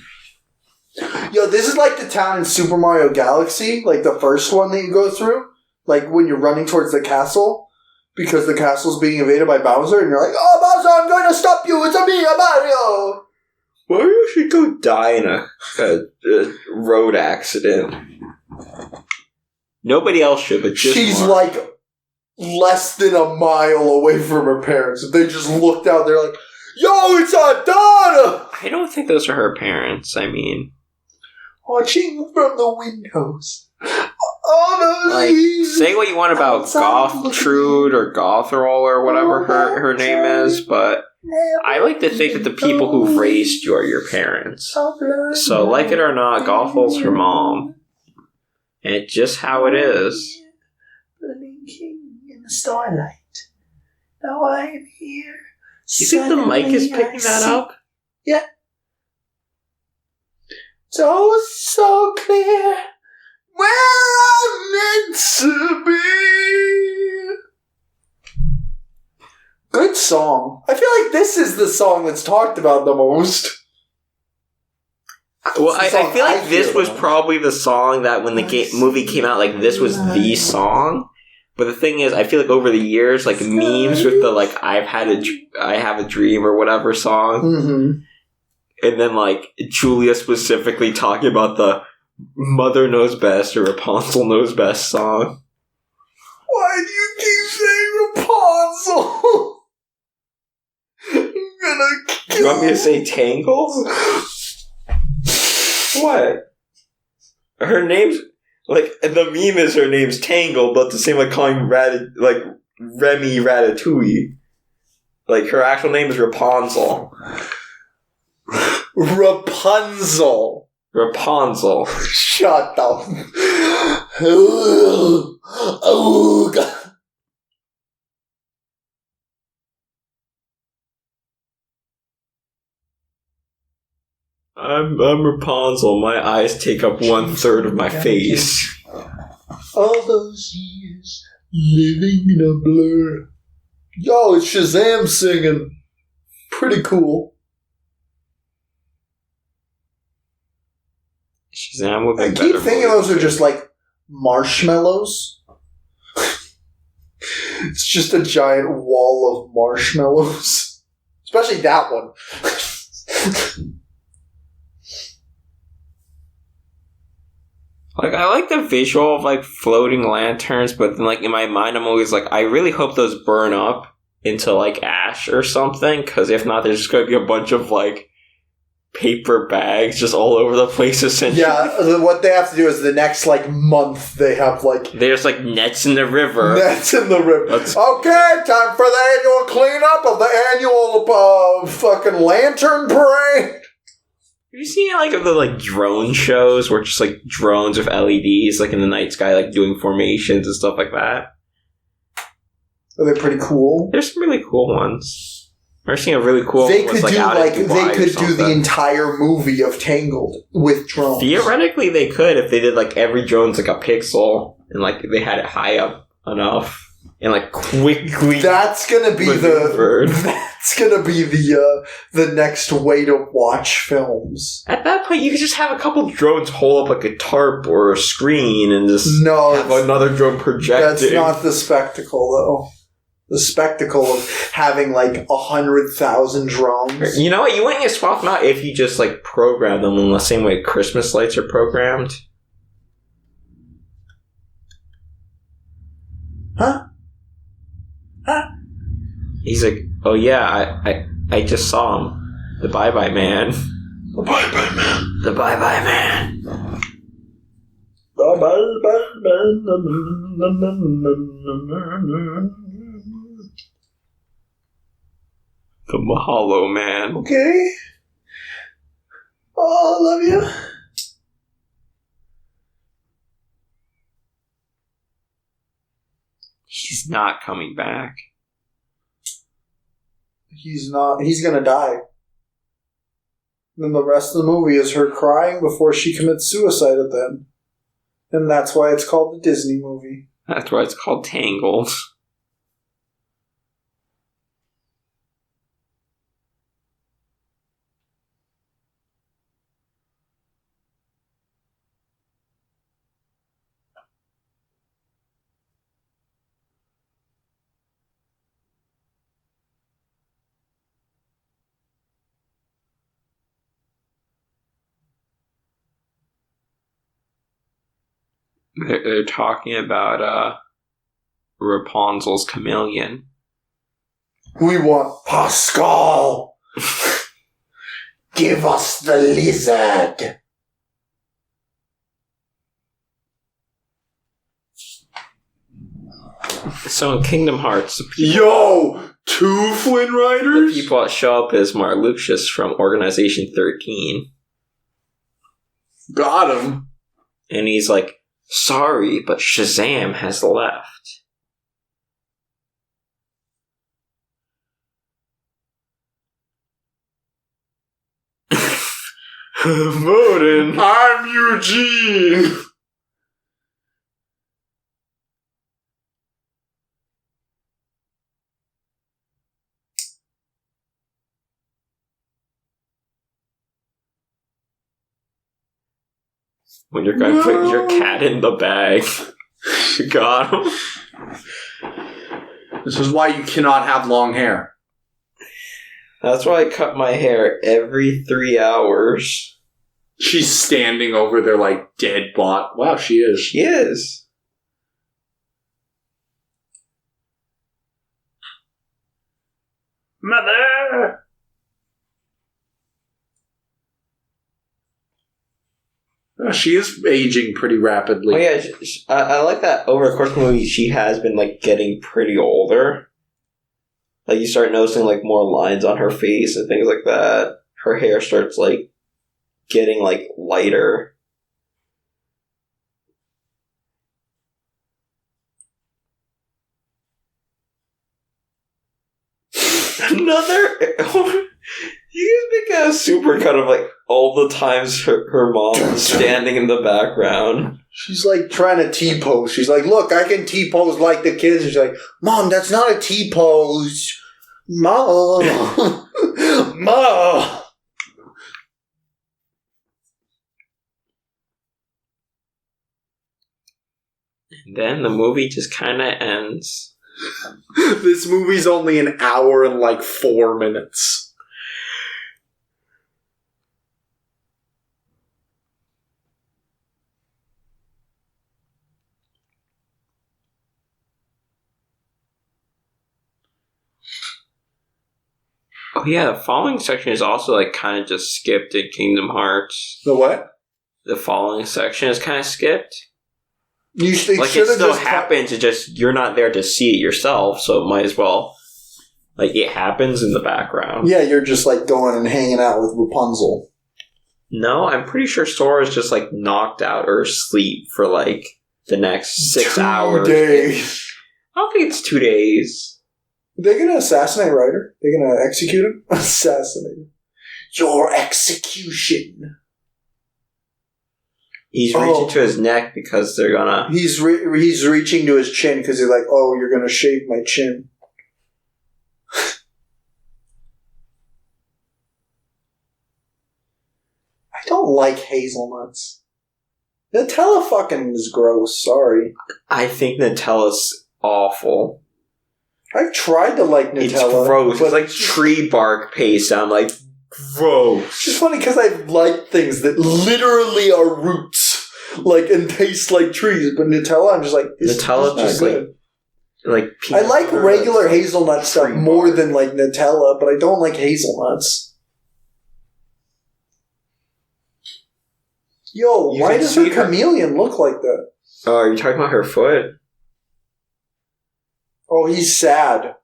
Speaker 2: Yo, this is like the town in Super Mario Galaxy, like the first one that you go through. Like when you're running towards the castle, because the castle's being invaded by Bowser, and you're like, "Oh, Bowser, I'm going to stop you! It's a me, a Mario!"
Speaker 1: Mario should go die in a road accident. Nobody else should, but just
Speaker 2: she's
Speaker 1: Mario.
Speaker 2: Like less than a mile away from her parents. If they just looked out, they're like, "Yo, it's Adana!"
Speaker 1: I don't think those are her parents. I mean,
Speaker 2: watching from the windows. Oh, no,
Speaker 1: like, say what you want about Goth-Trude or Gothroll or whatever her name is, but I like to think that the people who've raised you are your parents. So, like it or not, Gothroll's her mom. And it's just how it is.
Speaker 2: Blinking in the starlight. Now I'm here.
Speaker 1: Do you think the mic is picking that up?
Speaker 2: Yeah. So clear where I'm meant to be. Good song. I feel like this is the song that's talked about the most.
Speaker 1: Well, I feel like this was probably the song that when the movie came out, like, this was the song. But the thing is, I feel like over the years, like, memes with the, like, I have a dream or whatever song.
Speaker 2: Mm-hmm.
Speaker 1: And then, like, Julia specifically talking about the Mother Knows Best or Rapunzel Knows Best song.
Speaker 2: Why do you keep saying Rapunzel. I'm gonna kill
Speaker 1: You want me to say Tangled? What? Her name's like the meme is her name's Tangled, but the same like calling like Remy Ratatouille. Like her actual name is Rapunzel.
Speaker 2: Rapunzel.
Speaker 1: Rapunzel.
Speaker 2: Shut up. Oh, God.
Speaker 1: I'm Rapunzel. My eyes take up 1/3 of my face.
Speaker 2: All those years living in a blur. Yo, it's Shazam singing. Pretty cool.
Speaker 1: Shazam would be
Speaker 2: I
Speaker 1: better.
Speaker 2: keep thinking those are just like marshmallows. It's just a giant wall of marshmallows. Especially that one.
Speaker 1: Like, I like the visual of, like, floating lanterns, but then, like, in my mind, I'm always like, I really hope those burn up into, like, ash or something, because if not, there's just going to be a bunch of, like, paper bags just all over the place, essentially.
Speaker 2: Yeah, what they have to do is the next, like, month, they have, like...
Speaker 1: There's, like, nets in the river.
Speaker 2: Nets in the river. Okay, time for the annual cleanup of the annual, fucking lantern parade.
Speaker 1: Have you seen, like, the, like, drone shows where it's just, like, drones with LEDs, like, in the night sky, like, doing formations and stuff like that?
Speaker 2: Are they pretty cool?
Speaker 1: There's some really cool ones. I've seen a really cool
Speaker 2: They
Speaker 1: one
Speaker 2: could
Speaker 1: was,
Speaker 2: do,
Speaker 1: out in
Speaker 2: like,
Speaker 1: Dubai
Speaker 2: they
Speaker 1: or
Speaker 2: could do the
Speaker 1: something.
Speaker 2: entire movie of Tangled with drones.
Speaker 1: Theoretically, they could if they did, like, every drone's, like, a pixel, and, like, they had it high up enough, and, like, quickly...
Speaker 2: That's gonna be
Speaker 1: maneuvered.
Speaker 2: That's gonna be the next way to watch films.
Speaker 1: At that point, you could just have a couple drones hold up, like, a tarp or a screen and just
Speaker 2: No,
Speaker 1: have another drone projecting.
Speaker 2: that's not the spectacle, though. The spectacle of having, like, 100,000 drones.
Speaker 1: You know what? You wouldn't get swap them out if you just, like, program them in the same way Christmas lights are programmed.
Speaker 2: Huh?
Speaker 1: He's like, oh yeah, I just saw him. The bye-bye man.
Speaker 2: The bye-bye man.
Speaker 1: The bye-bye man.
Speaker 2: The bye-bye man.
Speaker 1: The Mahalo man.
Speaker 2: Okay. Oh, I love you.
Speaker 1: He's not coming back.
Speaker 2: He's not. He's gonna die. Then the rest of the movie is her crying before she commits suicide at the end. And that's why it's called the Disney movie.
Speaker 1: That's why it's called Tangled. They're talking about Rapunzel's chameleon.
Speaker 2: We want Pascal. Give us the lizard.
Speaker 1: So in Kingdom Hearts,
Speaker 3: Yo! 2 Flynn
Speaker 1: the
Speaker 3: Riders?
Speaker 1: people that show up is Marluxius from Organization 13.
Speaker 3: Got him.
Speaker 1: And he's like, sorry, but Shazam has left.
Speaker 3: Voting. I'm Eugene.
Speaker 1: When your guy put your cat in the bag. You got him.
Speaker 3: This is why you cannot have long hair.
Speaker 1: That's why I cut my hair every 3 hours.
Speaker 3: She's standing over there like dead bot. Wow, she is.
Speaker 1: She is.
Speaker 4: Mother!
Speaker 3: Oh, she is aging pretty rapidly.
Speaker 1: Oh yeah, I like that over the course of the movie she has been like getting pretty older. Like you start noticing like more lines on her face and things like that. Her hair starts like getting like lighter. Another. You guys make a super cut of like all the times her mom is standing in the background.
Speaker 2: She's like trying to T-pose. She's like, look, I can T-pose like the kids. She's like, Mom, that's not a T-pose. Mom. Mom.
Speaker 1: And then the movie just kind of ends.
Speaker 3: This movie's only an hour and like 4 minutes.
Speaker 1: Oh yeah, the following section is also like kind of just skipped in Kingdom Hearts.
Speaker 3: The what?
Speaker 1: The following section is kind of skipped.
Speaker 2: You should
Speaker 1: Like it still happens, it's just you're not there to see it yourself, so it might as well. Like it happens in the background.
Speaker 2: Yeah, you're just like going and hanging out with Rapunzel.
Speaker 1: No, I'm pretty sure Sora's just like knocked out or asleep for like the next 6 hours.
Speaker 2: 2 days.
Speaker 1: I don't think it's 2 days.
Speaker 2: They're gonna assassinate Ryder. They're gonna execute him. Assassinate him. Your execution.
Speaker 1: He's reaching to his neck because they're gonna.
Speaker 2: He's reaching to his chin because he's like, oh, you're gonna shave my chin. I don't like hazelnuts. Nutella fucking is gross. Sorry.
Speaker 1: I think Nutella's awful.
Speaker 2: I've tried to like Nutella.
Speaker 1: It's gross. It's like tree bark paste. I'm like, gross.
Speaker 2: It's just funny because I like things that literally are roots, like and taste like trees. But Nutella, I'm just like,
Speaker 1: Nutella just like
Speaker 2: I like regular hazelnut stuff more than like Nutella, but I don't like hazelnuts. Yo, why does her chameleon look like that?
Speaker 1: Oh, are you talking about her foot?
Speaker 2: Oh, he's sad.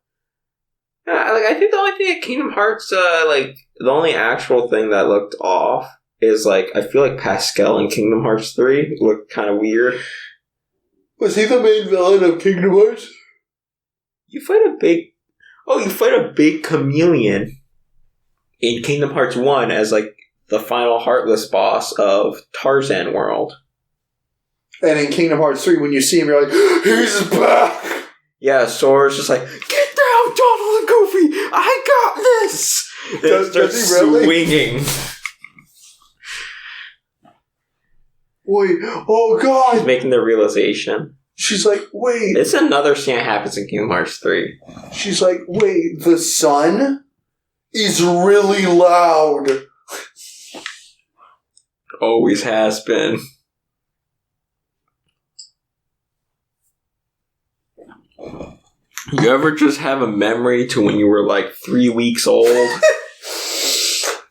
Speaker 1: I think the only thing at Kingdom Hearts, like the only actual thing that looked off is like I feel like Pascal in Kingdom Hearts 3 looked kind of weird.
Speaker 2: Was he the main villain of Kingdom Hearts?
Speaker 1: You fight a big chameleon in Kingdom Hearts 1 as like the final Heartless boss of Tarzan World.
Speaker 2: And in Kingdom Hearts 3, when you see him, you're like, he's back!
Speaker 1: Yeah, Sora's just like, get down, Donald and Goofy! I got this! It starts swinging.
Speaker 2: Wait, oh god!
Speaker 1: She's making the realization.
Speaker 2: She's like, wait.
Speaker 1: It's another scene that happens in Kingdom Hearts 3.
Speaker 2: She's like, wait, the sun is really loud.
Speaker 1: Always has been. You ever just have a memory to when you were like 3 weeks old?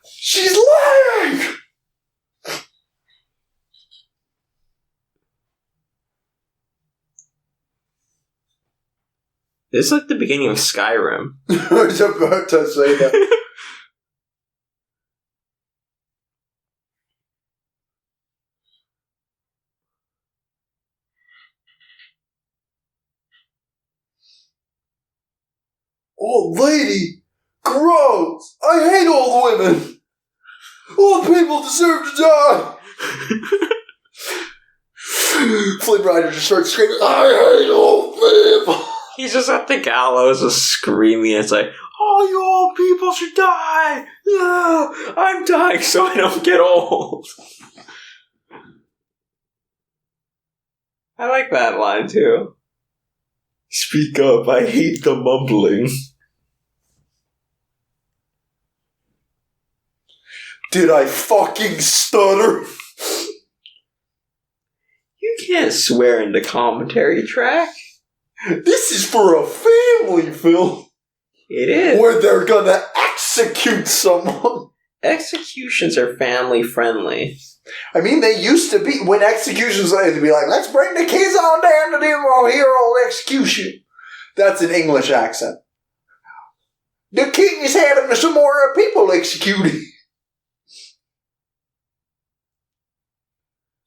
Speaker 2: She's lying!
Speaker 1: This is like the beginning of Skyrim.
Speaker 2: I was about to say that. Old lady! Gross! I hate old women! Old people deserve to die! Flynn Rider just starts screaming, I hate old people!
Speaker 1: He's just at the gallows just screaming. It's like, all you old people should die! No, I'm dying so I don't get old. I like that line too. Speak up, I hate the mumbling.
Speaker 2: Did I fucking stutter?
Speaker 1: You can't swear in the commentary track.
Speaker 2: This is for a family film.
Speaker 1: It is.
Speaker 2: Where they're gonna execute someone.
Speaker 1: Executions are family friendly.
Speaker 2: I mean, they used to be, when executions, they'd be like, let's bring the kids on down to them on here on execution. That's an English accent. The king is having some more people executed.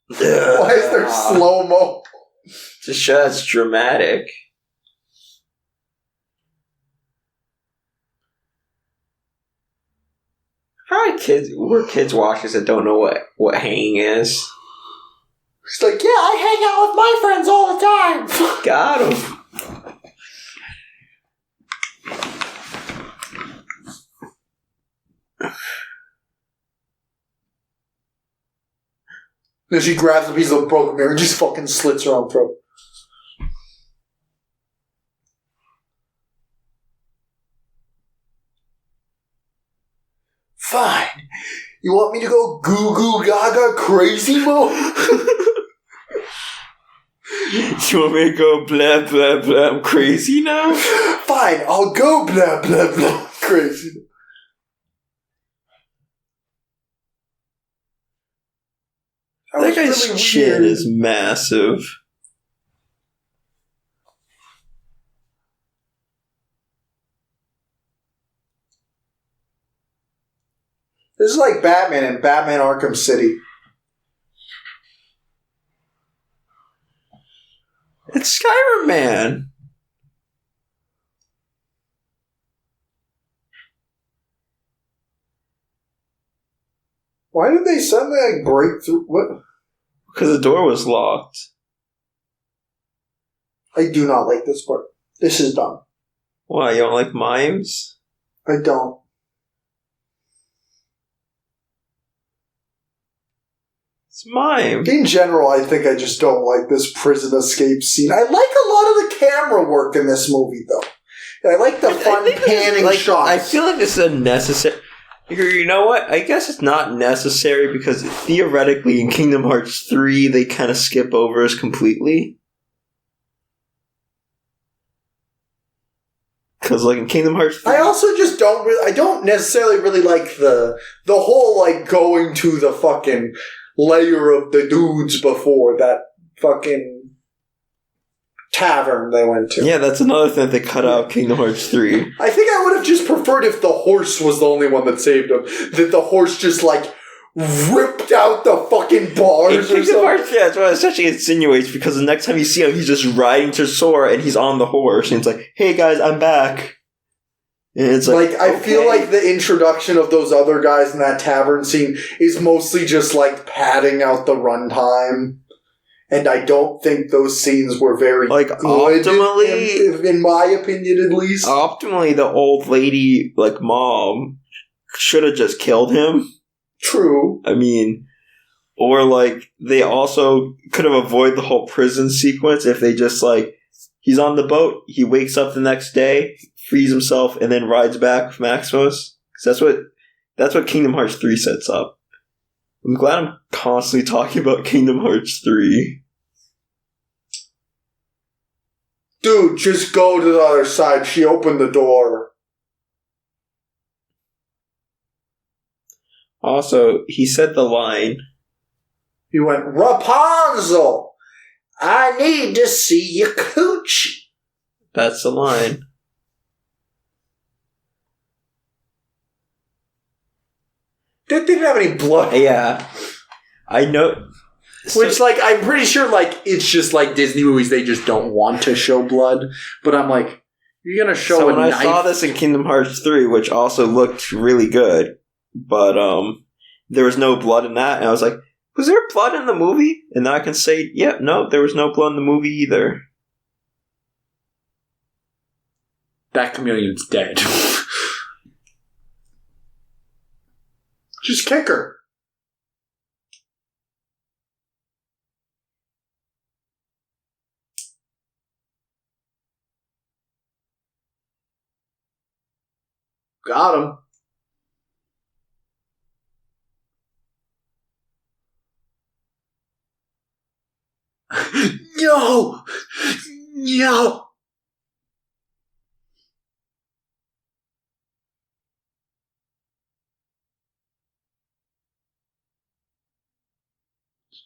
Speaker 2: Why is there slow-mo?
Speaker 1: Just show that's dramatic. Probably we're kids watchers that don't know what hanging is.
Speaker 2: It's like, yeah, I hang out with my friends all the time.
Speaker 1: Got him.
Speaker 2: Then she grabs a piece of broken mirror and just fucking slits her own throat. Fine. You want me to go goo goo gaga crazy mode?
Speaker 1: You want me to go blah blah blah? I'm crazy now?
Speaker 2: Fine, I'll go blah blah blah crazy.
Speaker 1: That guy's
Speaker 2: really
Speaker 1: chin
Speaker 2: weird.
Speaker 1: is massive.
Speaker 2: This is like Batman and Batman Arkham City.
Speaker 1: It's Skyrim Man.
Speaker 2: Why did they suddenly like break through? What?
Speaker 1: Because the door was locked.
Speaker 2: I do not like this part. This is dumb.
Speaker 1: Why, you don't like mimes?
Speaker 2: I don't.
Speaker 1: It's mime.
Speaker 2: In general, I think I just don't like this prison escape scene. I like a lot of the camera work in this movie, though. I like the fun panning shots.
Speaker 1: I feel like this is unnecessary. You know what? I guess it's not necessary because theoretically in Kingdom Hearts 3 they kind of skip over us completely. Because like in Kingdom Hearts 3...
Speaker 2: I also just don't I don't necessarily really like the whole like going to the fucking layer of the dudes before that fucking tavern they went to.
Speaker 1: Yeah, that's another thing they cut out of Kingdom Hearts 3.
Speaker 2: I think I would have just preferred if the horse was the only one that saved him. That the horse just like ripped out the fucking bars
Speaker 1: In
Speaker 2: or
Speaker 1: Kingdom
Speaker 2: something.
Speaker 1: Hearts, yeah, that's what it essentially insinuates because the next time you see him, he's just riding to Sora and he's on the horse and it's like, hey guys, I'm back. And it's like,
Speaker 2: I feel like the introduction of those other guys in that tavern scene is mostly just like padding out the runtime. And I don't think those scenes were very
Speaker 1: like
Speaker 2: good,
Speaker 1: optimally,
Speaker 2: in my opinion at least.
Speaker 1: Optimally, the old lady, like mom, should have just killed him.
Speaker 2: True.
Speaker 1: I mean, or like they also could have avoided the whole prison sequence if they just like he's on the boat, he wakes up the next day, frees himself, and then rides back with Maximus. 'Cause that's what Kingdom Hearts 3 sets up. I'm glad I'm constantly talking about Kingdom Hearts 3.
Speaker 2: Dude, just go to the other side. She opened the door.
Speaker 1: Also, he said the line.
Speaker 2: He went, Rapunzel! I need to see your cooch.
Speaker 1: That's the line.
Speaker 2: That didn't have any blood.
Speaker 1: Yeah. I know.
Speaker 3: Which, like, I'm pretty sure, like, it's just like Disney movies, they just don't want to show blood. But I'm like, you're going to show
Speaker 1: so
Speaker 3: a
Speaker 1: when
Speaker 3: knife?
Speaker 1: I saw this in Kingdom Hearts 3, which also looked really good, but there was no blood in that, and I was like, was there blood in the movie? And then I can say, yeah, no, there was no blood in the movie either.
Speaker 3: That chameleon's dead.
Speaker 2: Just kick her.
Speaker 3: Got him. No! No!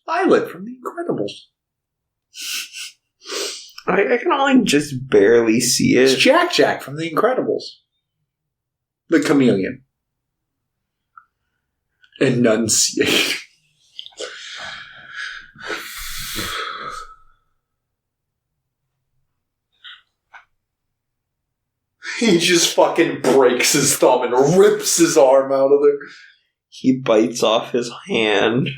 Speaker 3: Violet from The Incredibles.
Speaker 1: I can only just barely see
Speaker 3: It's
Speaker 1: it.
Speaker 3: Jack from The Incredibles. The chameleon. Enunciate. He just fucking breaks his thumb and rips his arm out of there.
Speaker 1: He bites off his hand.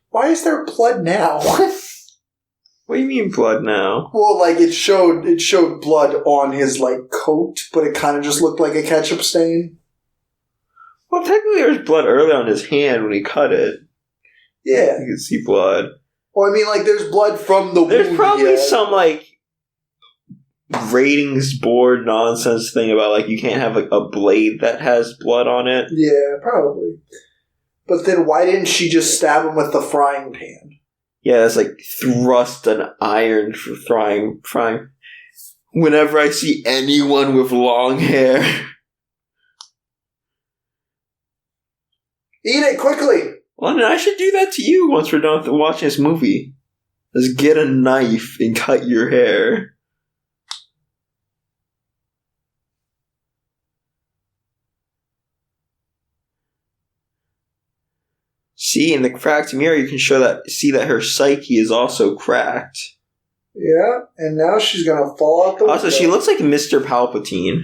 Speaker 3: Why is there blood now?
Speaker 1: What do you mean blood now?
Speaker 3: Well, like it showed blood on his like coat, but it kind of just looked like a ketchup stain.
Speaker 1: Well, technically there was blood early on his hand when he cut it.
Speaker 3: Yeah.
Speaker 1: You can see blood.
Speaker 3: Well, I mean, like there's blood from the wound.
Speaker 1: There's probably some like ratings board nonsense thing about like you can't have like a blade that has blood on it.
Speaker 3: Yeah, probably. But then why didn't she just stab him with the frying pan?
Speaker 1: Yeah, it's like thrust an iron for frying. Whenever I see anyone with long hair.
Speaker 3: Eat it quickly!
Speaker 1: London, I should do that to you once we're done with watching this movie. Just get a knife and cut your hair. See, in the cracked mirror, you can see that her psyche is also cracked.
Speaker 3: Yeah, and now she's gonna fall out the window.
Speaker 1: Also, she looks like Mr. Palpatine.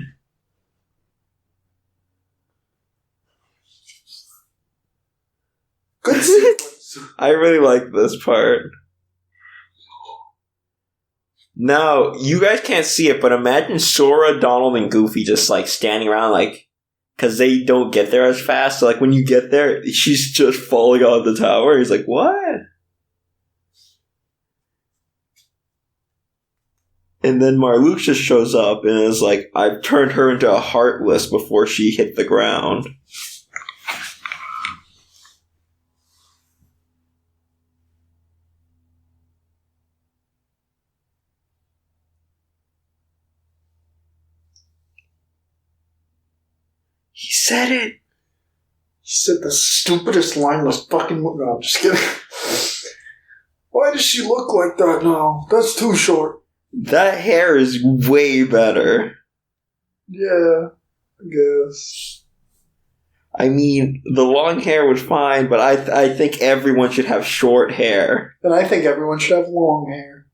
Speaker 3: Good sequence.
Speaker 1: I really like this part. Now, you guys can't see it, but imagine Sora, Donald, and Goofy just like standing around like, because they don't get there as fast. So like when you get there, she's just falling out of the tower. He's like, what? And then Marluxia just shows up and is like, I've turned her into a Heartless before she hit the ground. He said it.
Speaker 3: He said the stupidest line was fucking... No, I'm just kidding. Why does she look like that now? That's too short.
Speaker 1: That hair is way better.
Speaker 3: Yeah, I guess.
Speaker 1: I mean, the long hair was fine, but I think everyone should have short hair.
Speaker 3: And I think everyone should have long hair.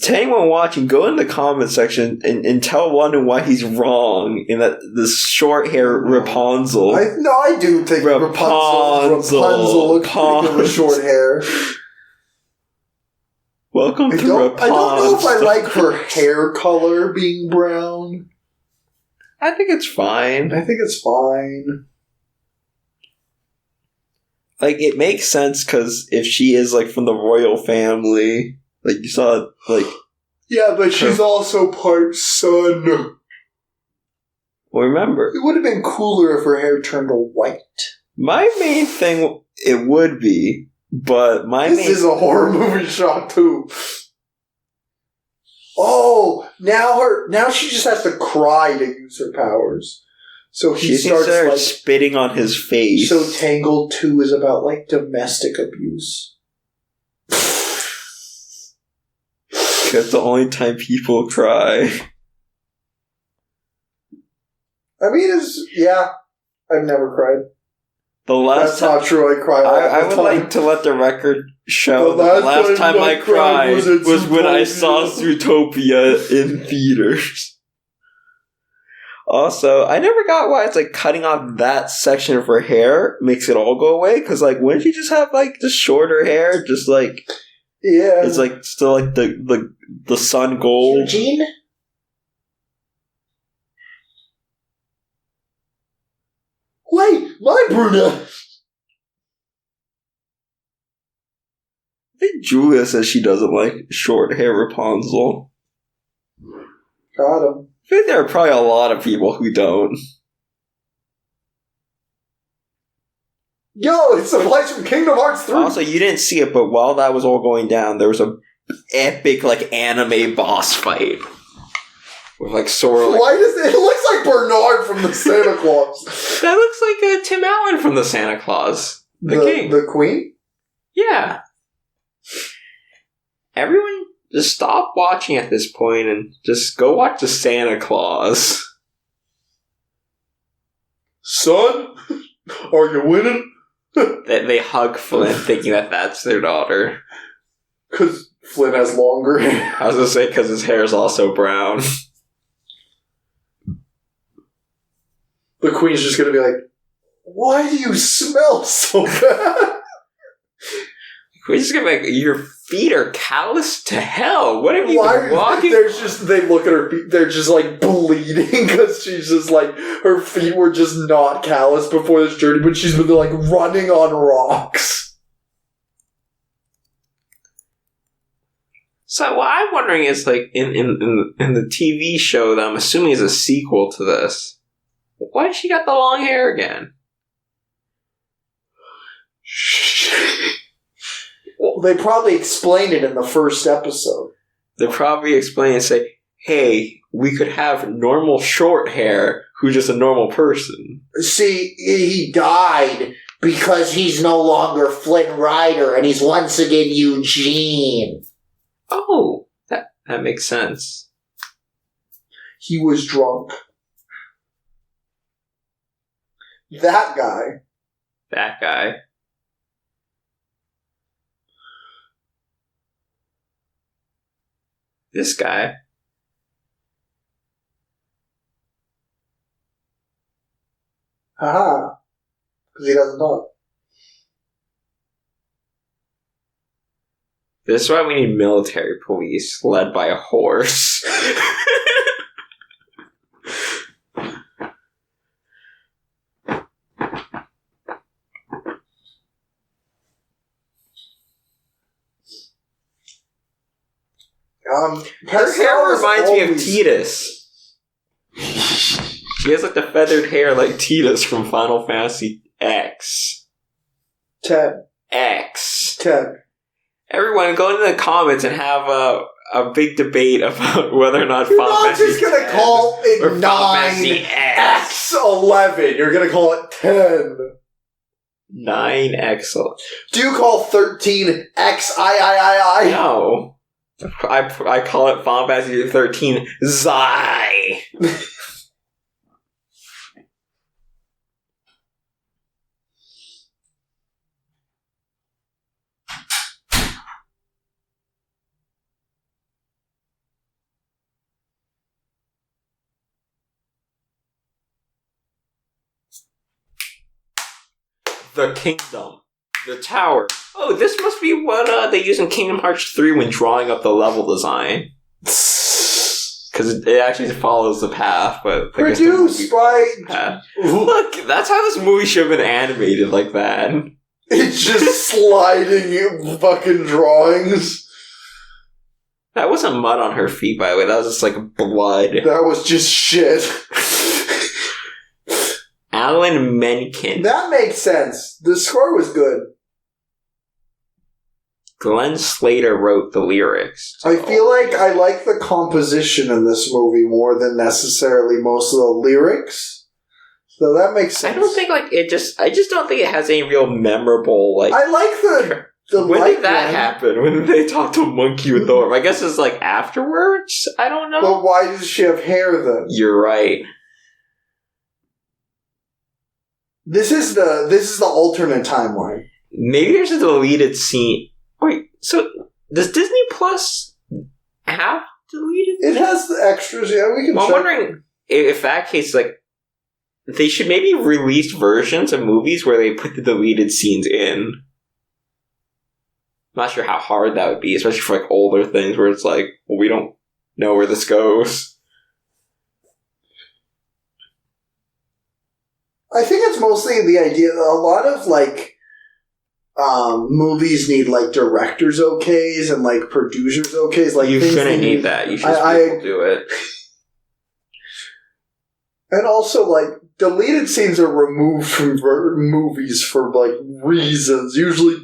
Speaker 1: To anyone watching, go in the comment section and tell London why he's wrong in that this short hair Rapunzel.
Speaker 3: I do think Rapunzel looks pretty good with short hair.
Speaker 1: Welcome to Rapunzel.
Speaker 3: I don't know if I like her hair color being brown.
Speaker 1: I think it's fine.
Speaker 3: I think it's fine.
Speaker 1: Like, it makes sense because if she is, like, from the royal family, like, you saw, like...
Speaker 3: Yeah, but she's also part sun.
Speaker 1: Well, remember...
Speaker 3: It would have been cooler if her hair turned white.
Speaker 1: My main thing, it would be, but
Speaker 3: This is a horror movie shot, too. Oh, now she just has to cry to use her powers. So he starts like
Speaker 1: spitting on his face.
Speaker 3: So Tangled 2 is about like domestic abuse.
Speaker 1: That's the only time people cry.
Speaker 3: I mean, I've never cried.
Speaker 1: That's
Speaker 3: not true. I cry all the
Speaker 1: I would
Speaker 3: time.
Speaker 1: like to let the record show the last time I cried was when I saw Zootopia in theaters. Also, I never got why it's like cutting off that section of her hair makes it all go away. Because like, wouldn't you just have like just shorter hair? Just like,
Speaker 3: yeah,
Speaker 1: it's like still like the sun gold.
Speaker 3: Eugene? Wait, my Bruna!
Speaker 1: I think Julia says she doesn't like short hair Rapunzel.
Speaker 3: Got him.
Speaker 1: I think there are probably a lot of people who don't.
Speaker 3: Yo, it's the place from Kingdom Hearts 3!
Speaker 1: Also, you didn't see it, but while that was all going down, there was a epic, like, anime boss fight. with like Sora.
Speaker 2: Why does it looks like Bernard from the Santa Claus?
Speaker 1: That looks like Tim Allen from the Santa Claus. The king.
Speaker 2: The queen?
Speaker 1: Yeah. Everyone just stop watching at this point and just go watch the Santa Claus.
Speaker 2: Son, are you winning?
Speaker 1: They hug Flynn thinking that that's their daughter.
Speaker 2: Because Flynn has longer hair.
Speaker 1: I was going to say because his hair is also brown.
Speaker 2: The queen's just going to be like, why do you smell so bad?
Speaker 1: We're just gonna be like, your feet are calloused to hell. What have you been walking?
Speaker 2: They look at her feet, they're just like bleeding because she's just like, her feet were just not calloused before this journey, but she's been like running on rocks.
Speaker 1: So what I'm wondering is like, in the TV show that I'm assuming is a sequel to this, why has she got the long hair again?
Speaker 2: Well, they probably explained it in the first episode.
Speaker 1: They probably explain and say, hey, we could have normal short hair who's just a normal person.
Speaker 4: See, he died because he's no longer Flynn Rider and he's once again Eugene.
Speaker 1: Oh, that makes sense.
Speaker 2: He was drunk. That guy.
Speaker 1: That guy. This guy.
Speaker 2: Haha. Because he doesn't talk.
Speaker 1: This is why we need military police led by a horse. Her hair reminds me of Tidus. She has like the feathered hair like Tidus from Final Fantasy X.
Speaker 2: 10.
Speaker 1: X.
Speaker 2: 10.
Speaker 1: Everyone, go into the comments and have a big debate about whether or not
Speaker 2: You're
Speaker 1: Final
Speaker 2: not
Speaker 1: Fantasy
Speaker 2: just going to call it
Speaker 1: or Final Fantasy
Speaker 2: 9X11. You're going to call it 10.
Speaker 1: 9X.
Speaker 2: Do you call 13 XIII?
Speaker 1: No. I call it Final Fantasy 13 Zai. The Kingdom. The Tower. Oh, this must be what they use in Kingdom Hearts 3 when drawing up the level design. Because it actually follows the path, but...
Speaker 2: Produced by...
Speaker 1: Look, that's how this movie should have been animated like that.
Speaker 2: It's just sliding fucking drawings.
Speaker 1: That wasn't mud on her feet, by the way. That was just like blood.
Speaker 2: That was just shit.
Speaker 1: Alan Menken.
Speaker 2: That makes sense. The score was good.
Speaker 1: Glenn Slater wrote the lyrics.
Speaker 2: I feel like I like the composition in this movie more than necessarily most of the lyrics. So that makes sense.
Speaker 1: I don't think I just don't think it has any real memorable
Speaker 2: I like the
Speaker 1: when did that happen? When did they talk to Monkey with the orb? I guess it's like afterwards? I don't know.
Speaker 2: But why does she have hair then?
Speaker 1: You're right.
Speaker 2: This is the alternate timeline.
Speaker 1: Maybe there's a deleted scene. Wait, so does Disney Plus have deleted?
Speaker 2: It has the extras, yeah, we can
Speaker 1: Well,
Speaker 2: check.
Speaker 1: I'm wondering if that case, like, they should maybe release versions of movies where they put the deleted scenes in. I'm not sure how hard that would be, especially for, like, older things where it's like, well, we don't know where this goes.
Speaker 2: I think it's mostly the idea that a lot of, like, movies need, like, directors okays and, like, producers okays. Like,
Speaker 1: You shouldn't need that. You should just be able to do it.
Speaker 2: And also, like, deleted scenes are removed from movies for, like, reasons. Usually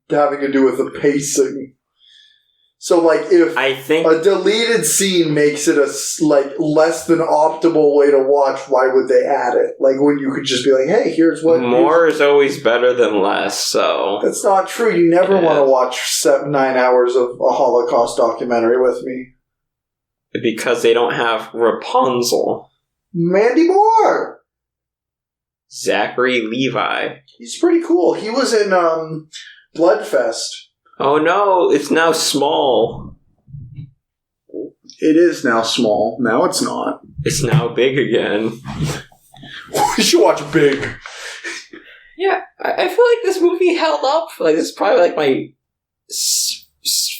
Speaker 2: having to do with the pacing. So, like, if
Speaker 1: I think
Speaker 2: a deleted scene makes it a less than optimal way to watch, why would they add it? Like, when you could just be like, hey, here's what...
Speaker 1: more is always better than less, so...
Speaker 2: That's not true. You never want to watch 9 hours of a Holocaust documentary with me.
Speaker 1: Because they don't have Rapunzel.
Speaker 2: Mandy Moore!
Speaker 1: Zachary Levi.
Speaker 2: He's pretty cool. He was in Bloodfest.
Speaker 1: Oh no, it's now small.
Speaker 3: It is now small. Now it's not.
Speaker 1: It's now big again.
Speaker 2: We should watch Big.
Speaker 1: Yeah, I feel like this movie held up. Like, this is probably like my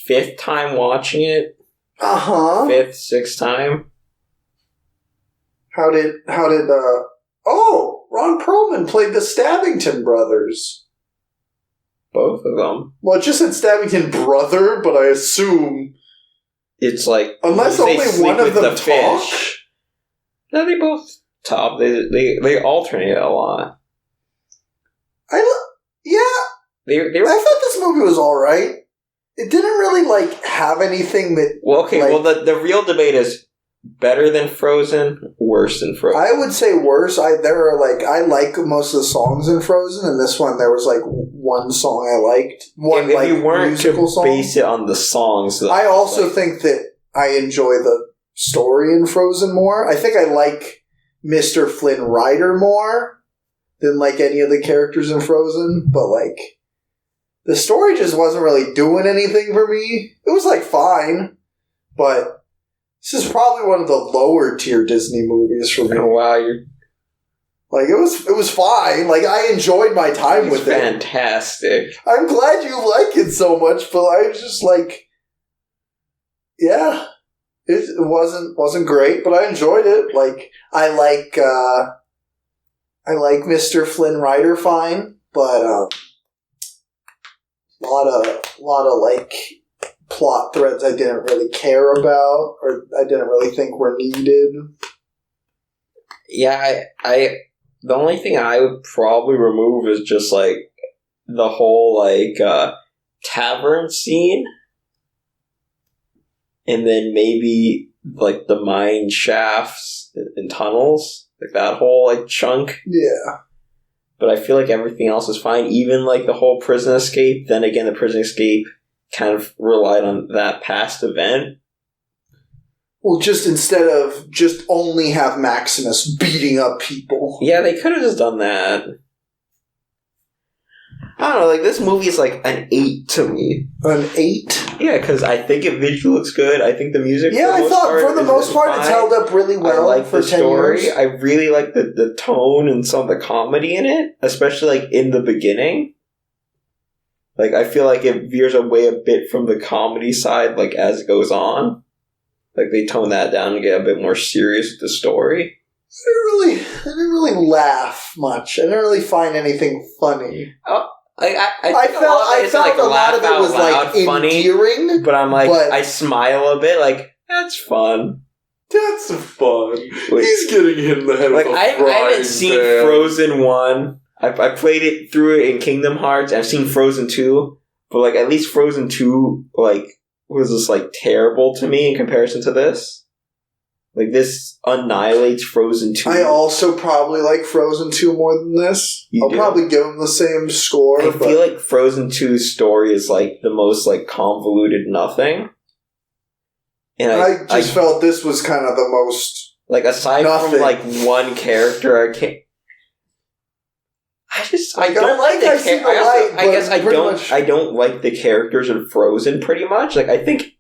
Speaker 1: fifth time watching it.
Speaker 2: Uh-huh.
Speaker 1: Fifth, sixth time.
Speaker 2: How did Ron Perlman played the Stabbington brothers.
Speaker 1: Both of them.
Speaker 2: Well, it just said Stabbington brother, but I assume
Speaker 1: it's like
Speaker 2: unless only one of them talk.
Speaker 1: No, they both talk. They alternate a lot.
Speaker 2: They I thought this movie was all right. It didn't really have anything that.
Speaker 1: Well, okay. Well, the real debate is better than Frozen, worse than Frozen.
Speaker 2: I would say worse. I like most of the songs in Frozen, and this one there was one song I liked. One
Speaker 1: if you weren't
Speaker 2: musical
Speaker 1: to
Speaker 2: song.
Speaker 1: base it on the songs,
Speaker 2: I also think that I enjoy the story in Frozen more. I think I like Mr. Flynn Rider more than any of the characters in Frozen, but the story just wasn't really doing anything for me. It was fine, but. This is probably one of the lower tier Disney movies for me.
Speaker 1: Oh, wow, you're...
Speaker 2: it was fine. I enjoyed my time with it.
Speaker 1: Fantastic.
Speaker 2: I'm glad you like it so much, but I was just yeah. It wasn't great, but I enjoyed it. I like Mr. Flynn Rider fine, but a lot of plot threads I didn't really care about, or I didn't really think were needed.
Speaker 1: Yeah, I the only thing I would probably remove is just the whole tavern scene, and then maybe the mine shafts and tunnels, that whole chunk.
Speaker 2: Yeah.
Speaker 1: But I feel like everything else is fine, even the whole prison escape. Then again, the prison escape kind of relied on that past event.
Speaker 2: Well, just instead of just only have Maximus beating up people.
Speaker 1: Yeah, they could have just done that. I don't know, this movie is an 8 to me.
Speaker 2: An 8?
Speaker 1: Yeah, because I think it visually looks good. I think the music
Speaker 2: I thought for the most part it's held up really well.
Speaker 1: I like
Speaker 2: for
Speaker 1: the
Speaker 2: 10
Speaker 1: story.
Speaker 2: years.
Speaker 1: I really like the tone and some of the comedy in it, especially in the beginning. I feel like it veers away a bit from the comedy side, as it goes on. They tone that down and get a bit more serious with the story.
Speaker 2: I didn't really laugh much. I didn't really find anything funny.
Speaker 1: I
Speaker 2: felt a lot of it was endearing,
Speaker 1: funny, but I'm I smile a bit, that's fun.
Speaker 2: That's fun. He's getting hit in the head with a frying pan.
Speaker 1: I haven't seen Frozen 1. I played it through it in Kingdom Hearts. I've seen Frozen 2, but at least Frozen 2 was just terrible to me in comparison to this. This annihilates Frozen 2.
Speaker 2: I also probably like Frozen 2 more than this. I'll probably give them the same score.
Speaker 1: I feel like Frozen 2's story is the most convoluted nothing. And
Speaker 2: I just felt this was kind of the most
Speaker 1: aside
Speaker 2: nothing.
Speaker 1: from one character, I can't. I don't like the characters. I don't like the characters in Frozen pretty much. I think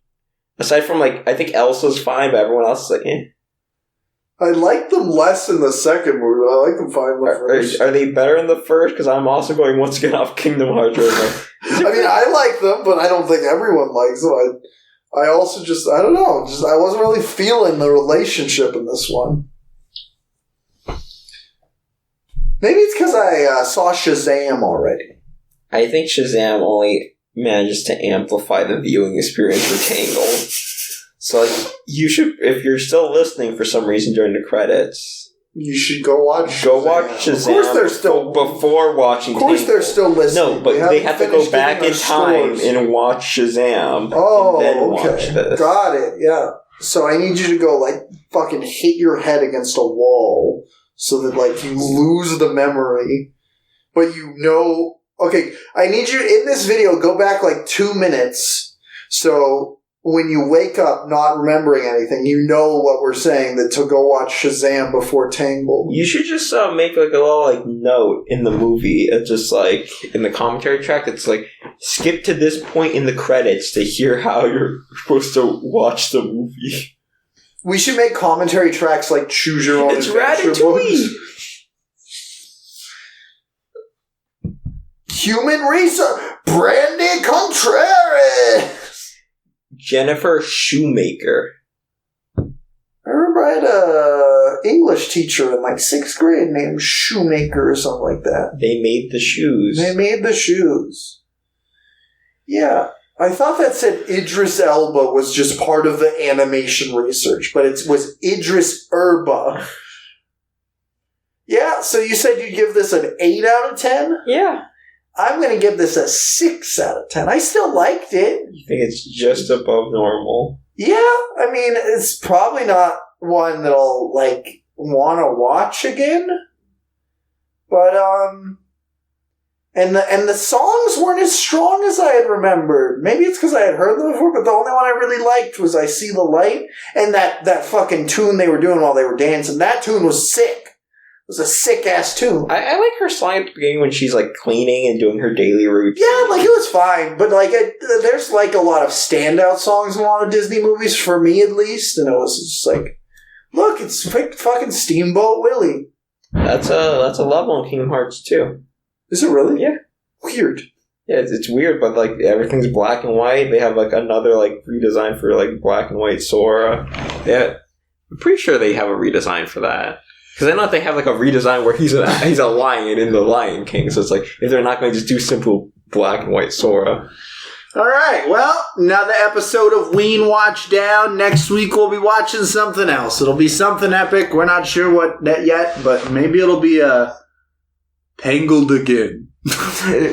Speaker 1: aside from I think Elsa's fine, but everyone else is eh.
Speaker 2: I like them less in the second movie, but I like them fine in the first.
Speaker 1: Are they better in the first? Because I'm also going once again off Kingdom Hearts right now.
Speaker 2: I like them, but I don't think everyone likes them. I also I don't know, I wasn't really feeling the relationship in this one. Maybe it's because I saw Shazam already.
Speaker 1: I think Shazam only manages to amplify the viewing experience for Tangled. So you should, if you're still listening for some reason during the credits,
Speaker 2: You should go watch Shazam.
Speaker 1: Go watch Shazam.
Speaker 2: Of course they're still...
Speaker 1: Before watching
Speaker 2: Of course they're still listening.
Speaker 1: No, but they have to go back in time and watch Shazam.
Speaker 2: Oh,
Speaker 1: and then
Speaker 2: okay.
Speaker 1: watch this.
Speaker 2: Got it, yeah. So I need you to go, like, fucking hit your head against a wall so that, like, you lose the memory. But you know... Okay, I need you, in this video, go back, like, 2 minutes. So... When you wake up not remembering anything, you know what we're saying, that to go watch Shazam before Tangled.
Speaker 1: You should just make like a little like note in the movie. It's just like in the commentary track. It's like skip to this point in the credits to hear how you're supposed to watch the movie.
Speaker 2: We should make commentary tracks like Choose Your Own Adventure
Speaker 1: Ratatouille.
Speaker 2: Human resource, Brandy Contreras.
Speaker 1: Jennifer Shoemaker.
Speaker 2: I remember I had a English teacher in like 6th grade named Shoemaker or something like that.
Speaker 1: They made the shoes.
Speaker 2: They made the shoes. Yeah. I thought that said Idris Elba was just part of the animation research, but it was Idris Elba. Yeah, so you said you'd give this an 8 out of 10?
Speaker 1: Yeah.
Speaker 2: I'm going to give this a 6 out of 10. I still liked it.
Speaker 1: You think it's just above normal?
Speaker 2: Yeah, I mean, it's probably not one that I'll, like, want to watch again. But, and the songs weren't as strong as I had remembered. Maybe it's because I had heard them before, but the only one I really liked was I See the Light, and that fucking tune they were doing while they were dancing. That tune was sick. It was a sick-ass tune.
Speaker 1: I like her song at the beginning when she's, like, cleaning and doing her daily routine.
Speaker 2: Yeah, like, it was fine. But, like, there's, like, a lot of standout songs in a lot of Disney movies, for me at least. And it was just like, look, it's fucking Steamboat Willie.
Speaker 1: That's a level in Kingdom Hearts 2.
Speaker 2: Is it really?
Speaker 1: Yeah.
Speaker 2: Weird.
Speaker 1: Yeah, it's weird, but, like, everything's black and white. They have, like, another, like, redesign for, like, black and white Sora. Yeah, I'm pretty sure they have a redesign for that. Because I know they have, like, a redesign where he's a lion in The Lion King, so it's like, if they're not going to just do simple black and white Sora.
Speaker 3: All right, well, another episode of Ween Watch Down. Next week we'll be watching something else. It'll be something epic. We're not sure what yet, but maybe it'll be Tangled again.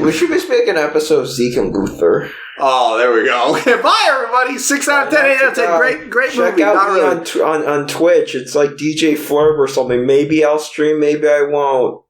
Speaker 1: We should just make an episode of Zeke and Luther.
Speaker 3: Oh, there we go. Bye, everybody. 6 out of 10, 8 out of 10. Great
Speaker 1: Check
Speaker 3: movie.
Speaker 1: out
Speaker 3: Not
Speaker 1: me
Speaker 3: really.
Speaker 1: on Twitch. It's like DJ Flurb or something. Maybe I'll stream, maybe I won't.